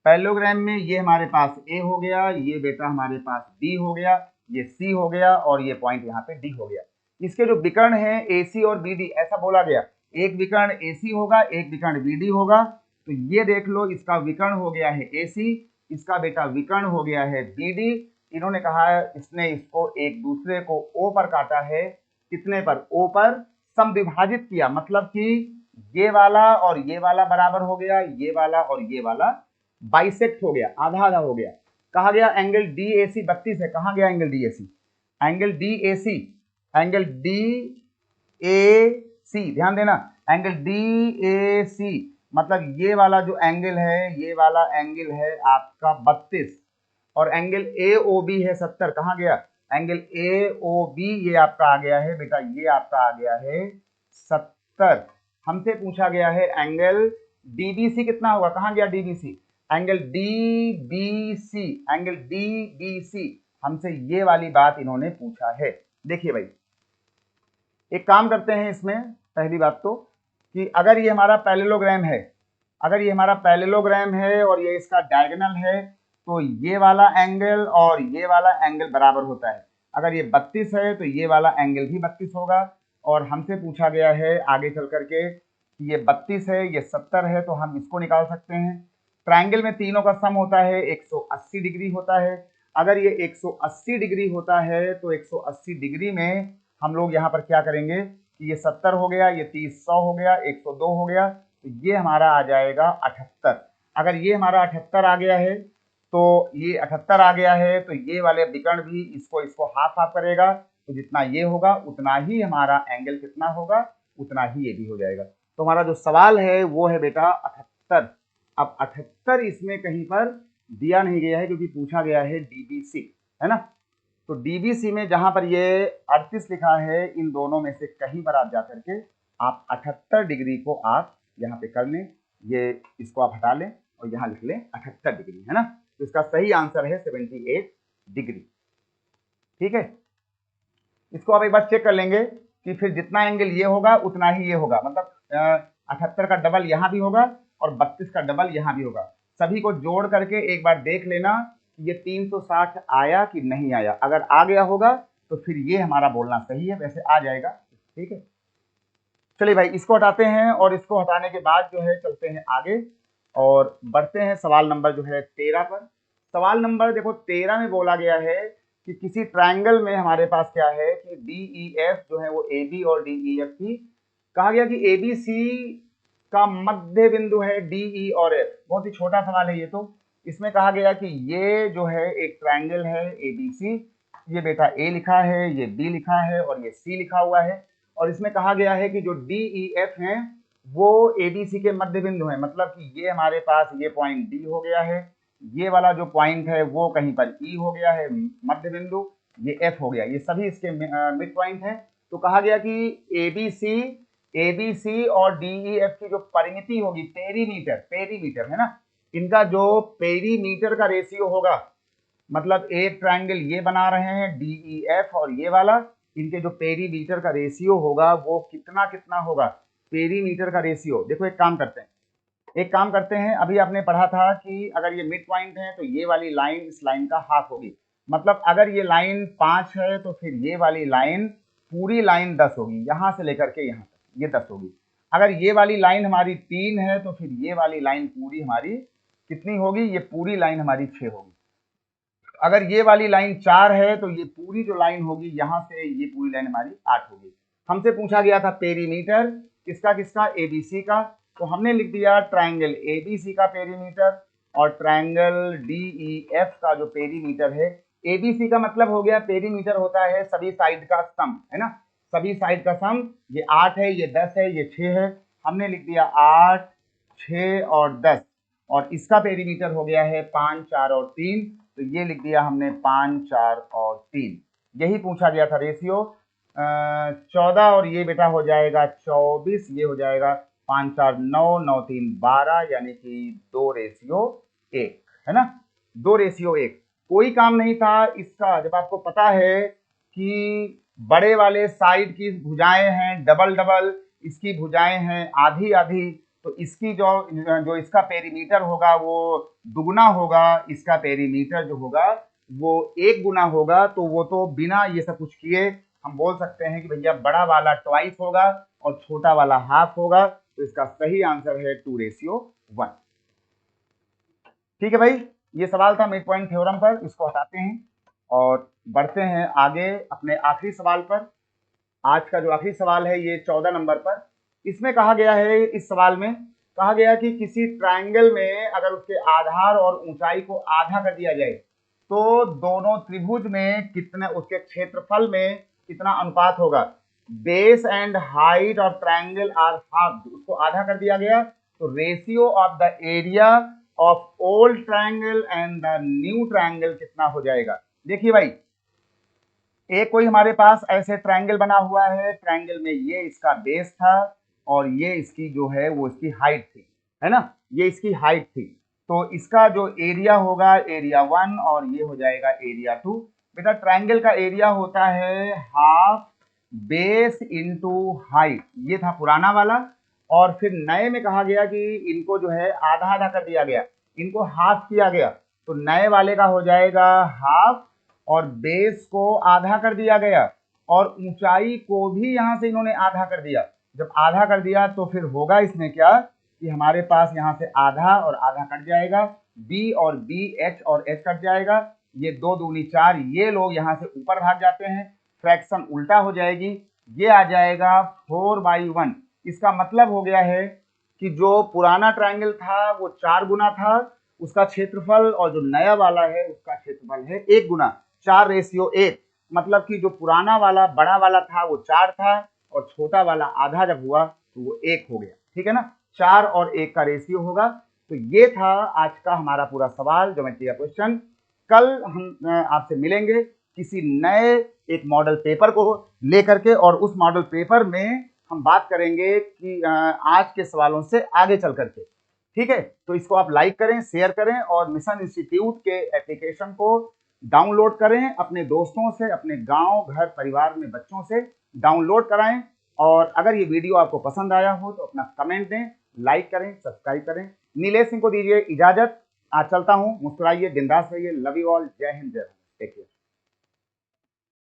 पैरेललोग्राम में ये हमारे पास ए हो गया, ये बेटा हमारे पास बी हो गया, ये सी हो गया और ये पॉइंट यहाँ पे डी हो गया। इसके जो विकर्ण है ए सी और बी डी, ऐसा बोला गया एक विकर्ण ए सी होगा, एक विकर्ण बी डी होगा। तो ये देख लो, इसका विकर्ण हो गया है ए सी, इसका बेटा विकर्ण हो गया है बी डी। इन्होंने कहा है, इसने इसको एक दूसरे को ओ पर काटा है। कितने पर? ओ पर समविभाजित किया, मतलब कि ये वाला और ये वाला बराबर हो गया, ये वाला और ये वाला बाइसेक्ट हो गया, आधा आधा हो गया। कहा गया एंगल डी ए सी 32 है। कहा गया angle D A C? Angle D A C, angle D A C, ध्यान देना, एंगल डी ए सी मतलब ये वाला जो एंगल है, ये वाला एंगल है आपका 32 और एंगल ए ओ बी है 70। कहाँ गया? एंगल ए ओ बी ये आपका आ गया है बेटा, ये आपका आ गया है 70। हमसे पूछा गया है एंगल डीबीसी कितना होगा। कहाँ गया DBC? Angle DBC, angle DBC हमसे ये वाली बात इन्होंने पूछा है। देखिए भाई, एक काम करते हैं इसमें, पहली बात तो कि अगर ये हमारा पैरेललोग्राम है, अगर ये हमारा पैरेललोग्राम है और ये इसका डायगोनल है, तो ये वाला एंगल और ये वाला एंगल बराबर होता है। अगर ये 32 है तो ये वाला एंगल भी 32 होगा। और हमसे पूछा गया है आगे चल करके कि ये 32 है, ये 70 है, तो हम इसको निकाल सकते हैं। ट्रायंगल में तीनों का सम होता है 180 डिग्री होता है। अगर ये 180 डिग्री होता है तो 180 डिग्री में हम लोग यहाँ पर क्या करेंगे कि ये 70 हो गया, ये 30 100 हो गया, 102 हो गया, तो ये हमारा आ जाएगा 78। अगर ये हमारा 78 आ गया है तो ये 78 आ गया है तो ये वाले विकर्ण भी इसको हाफ हाफ करेगा, तो जितना ये होगा उतना ही हमारा एंगल कितना होगा, उतना ही ये भी हो जाएगा। तो हमारा जो सवाल है वो है बेटा 78। अब 78 इसमें कहीं पर दिया नहीं गया है क्योंकि पूछा गया है डीबीसी, है ना। तो डीबीसी में जहां पर ये 38 लिखा है, इन दोनों में से कहीं पर आप जाकर के आप 78 डिग्री को आप यहाँ पे कर लें, ये इसको आप हटा लें और यहाँ लिख लें 78 डिग्री, है ना। तो इसका सही आंसर है 78 डिग्री। ठीक है, इसको आप एक बार चेक कर लेंगे कि फिर जितना एंगल ये होगा उतना ही ये होगा, मतलब 78 का डबल यहाँ भी होगा और 32 का डबल यहाँ भी होगा। सभी को जोड़ करके एक बार देख लेना ये 360 आया कि नहीं आया। अगर आ गया होगा तो फिर ये हमारा बोलना सही है, वैसे आ जाएगा। ठीक है, चलिए भाई इसको हटाते हैं और इसको हटाने के बाद जो है चलते हैं आगे और बढ़ते हैं सवाल नंबर जो है 13 पर। सवाल नंबर देखो 13 में बोला गया है कि किसी ट्रायंगल में हमारे पास क्या है कि डी ई एफ जो है वो ए बी और डी ई एफ की, कहा गया कि ए बी सी का मध्य बिंदु है डी ई और एफ। बहुत ही छोटा सवाल है ये तो। इसमें कहा गया कि ये जो है एक ट्रायंगल है ए बी सी, ये बेटा ए लिखा है, ये बी लिखा है और ये सी लिखा हुआ है। और इसमें कहा गया है कि जो डी ई एफ हैं वो ए बी सी के मध्य बिंदु है, मतलब कि ये हमारे पास ये पॉइंट डी हो गया है, ये वाला जो पॉइंट है वो कहीं पर ई हो गया है मध्य बिंदु, ये एफ हो गया, ये सभी इसके मिड पॉइंट है। तो कहा गया कि ए बी सी और डी ई एफ की जो परिमिति होगी, पेरीमीटर, पेरीमीटर है ना, इनका जो पेरीमीटर का रेशियो होगा, मतलब एक ट्रायंगल ये बना रहे हैं डी ई एफ और ये वाला, इनके जो पेरीमीटर का रेशियो होगा वो कितना कितना होगा, पेरीमीटर का रेशियो। देखो एक काम करते हैं, अभी आपने पढ़ा था कि अगर ये मिड पॉइंट है तो ये वाली लाइन इस लाइन का हाफ होगी, मतलब अगर ये लाइन 5 है तो फिर ये वाली लाइन, पूरी लाइन 10 होगी, यहां से लेकर के यहां तक ये 10 होगी। अगर ये वाली लाइन हमारी 3 है तो फिर ये वाली लाइन पूरी हमारी कितनी होगी, ये पूरी लाइन हमारी 6 होगी। अगर ये वाली लाइन 4 है तो ये पूरी जो लाइन होगी यहां से ये पूरी लाइन हमारी 8 होगी। हमसे पूछा गया था पेरीमीटर किसका किसका, एबीसी का, तो हमने लिख दिया ट्रायंगल एबीसी का पेरीमीटर और ट्रायंगल डीईएफ का जो पेरीमीटर है। एबीसी का मतलब हो गया, पेरीमीटर होता है सभी साइड का सम, है ना, सभी साइड का सम। ये 8 है, ये 10 है, ये 6 है, हमने लिख दिया 8 6 और 10 और इसका पेरीमीटर हो गया है 5 4 और 3, तो ये लिख दिया हमने 5 4 और 3। यही पूछा गया था रेशियो 14 और ये बेटा हो जाएगा 24, ये हो जाएगा 5 4 9 9 3 12, यानी कि 2:1, है ना, 2:1। कोई काम नहीं था इसका, जब आपको पता है कि बड़े वाले साइड की भुजाएं हैं डबल डबल, इसकी भुजाएं हैं आधी आधी, तो इसकी जो इसका पेरीमीटर होगा वो दुगुना होगा, इसका पेरीमीटर जो होगा वो एक गुना होगा। तो वो तो बिना ये सब कुछ किए हम बोल सकते हैं कि भैया बड़ा वाला ट्वाइस होगा और छोटा वाला हाफ होगा। तो इसका सही आंसर है 2:1। ठीक है भाई, ये सवाल था मिड पॉइंट थ्योरम पर, इसको हटाते हैं और बढ़ते हैं आगे अपने आखिरी सवाल पर। आज का जो आखिरी सवाल है ये 14 नंबर पर। इसमें कहा गया है, इस सवाल में कहा गया कि किसी ट्रायंगल में अगर उसके आधार और ऊंचाई को आधा कर दिया जाए तो दोनों त्रिभुज में कितने, उसके क्षेत्रफल में कितना अनुपात होगा। Base and height of triangle are half, उसको आधा कर दिया गया तो ratio of the area of old triangle and the new triangle कितना हो जाएगा। देखिए भाई, एक कोई हमारे पास ऐसे ट्रायंगल बना हुआ है, ट्रायंगल में ये इसका बेस था और ये इसकी जो है वो इसकी हाइट थी, है ना, ये इसकी हाइट थी। तो इसका जो एरिया होगा एरिया 1 और ये हो जाएगा एरिया 2। बेटा ट्रायंगल का एरिया होता है हाफ बेस इंटू हाइट, ये था पुराना वाला। और फिर नए में कहा गया कि इनको जो है आधा आधा कर दिया गया, इनको हाफ किया गया, तो नए वाले का हो जाएगा हाफ और बेस को आधा कर दिया गया और ऊंचाई को भी यहां से इन्होंने आधा कर दिया। जब आधा कर दिया तो फिर होगा इसमें क्या कि हमारे पास यहां से आधा और आधा कट जाएगा, बी और बी, एच और एच कट जाएगा, ये 2 दूनी 4, ये लोग यहां से ऊपर भाग जाते हैं, फ्रैक्शन उल्टा हो जाएगी, ये आ जाएगा 4/1। इसका मतलब हो गया है कि जो पुराना ट्रायंगल था वो 4 गुना था उसका क्षेत्रफल और जो नया वाला है उसका क्षेत्रफल है 1 गुना, 4:1। मतलब कि जो पुराना वाला बड़ा वाला था वो 4 था और छोटा वाला आधा जब हुआ तो वो 1 हो गया। ठीक है ना, 4 और 1 का रेशियो होगा। तो ये था आज का हमारा पूरा सवाल, ज्योमेट्री का क्वेश्चन। कल हम आपसे मिलेंगे किसी नए एक मॉडल पेपर को लेकर के और उस मॉडल पेपर में हम बात करेंगे कि आज के सवालों से आगे चल करके। ठीक है, तो इसको आप लाइक करें, शेयर करें और मिशन इंस्टीट्यूट के एप्लीकेशन को डाउनलोड करें, अपने दोस्तों से, अपने गांव घर परिवार में बच्चों से डाउनलोड कराएं। और अगर ये वीडियो आपको पसंद आया हो तो अपना कमेंट दें, लाइक करें, सब्सक्राइब करें। नीलेश सिंह को दीजिए इजाजत, आज चलता हूं, मुस्कुराइए, बिंदास रहिए, लव यू ऑल, जय हिंद, जय भारत, टेक केयर।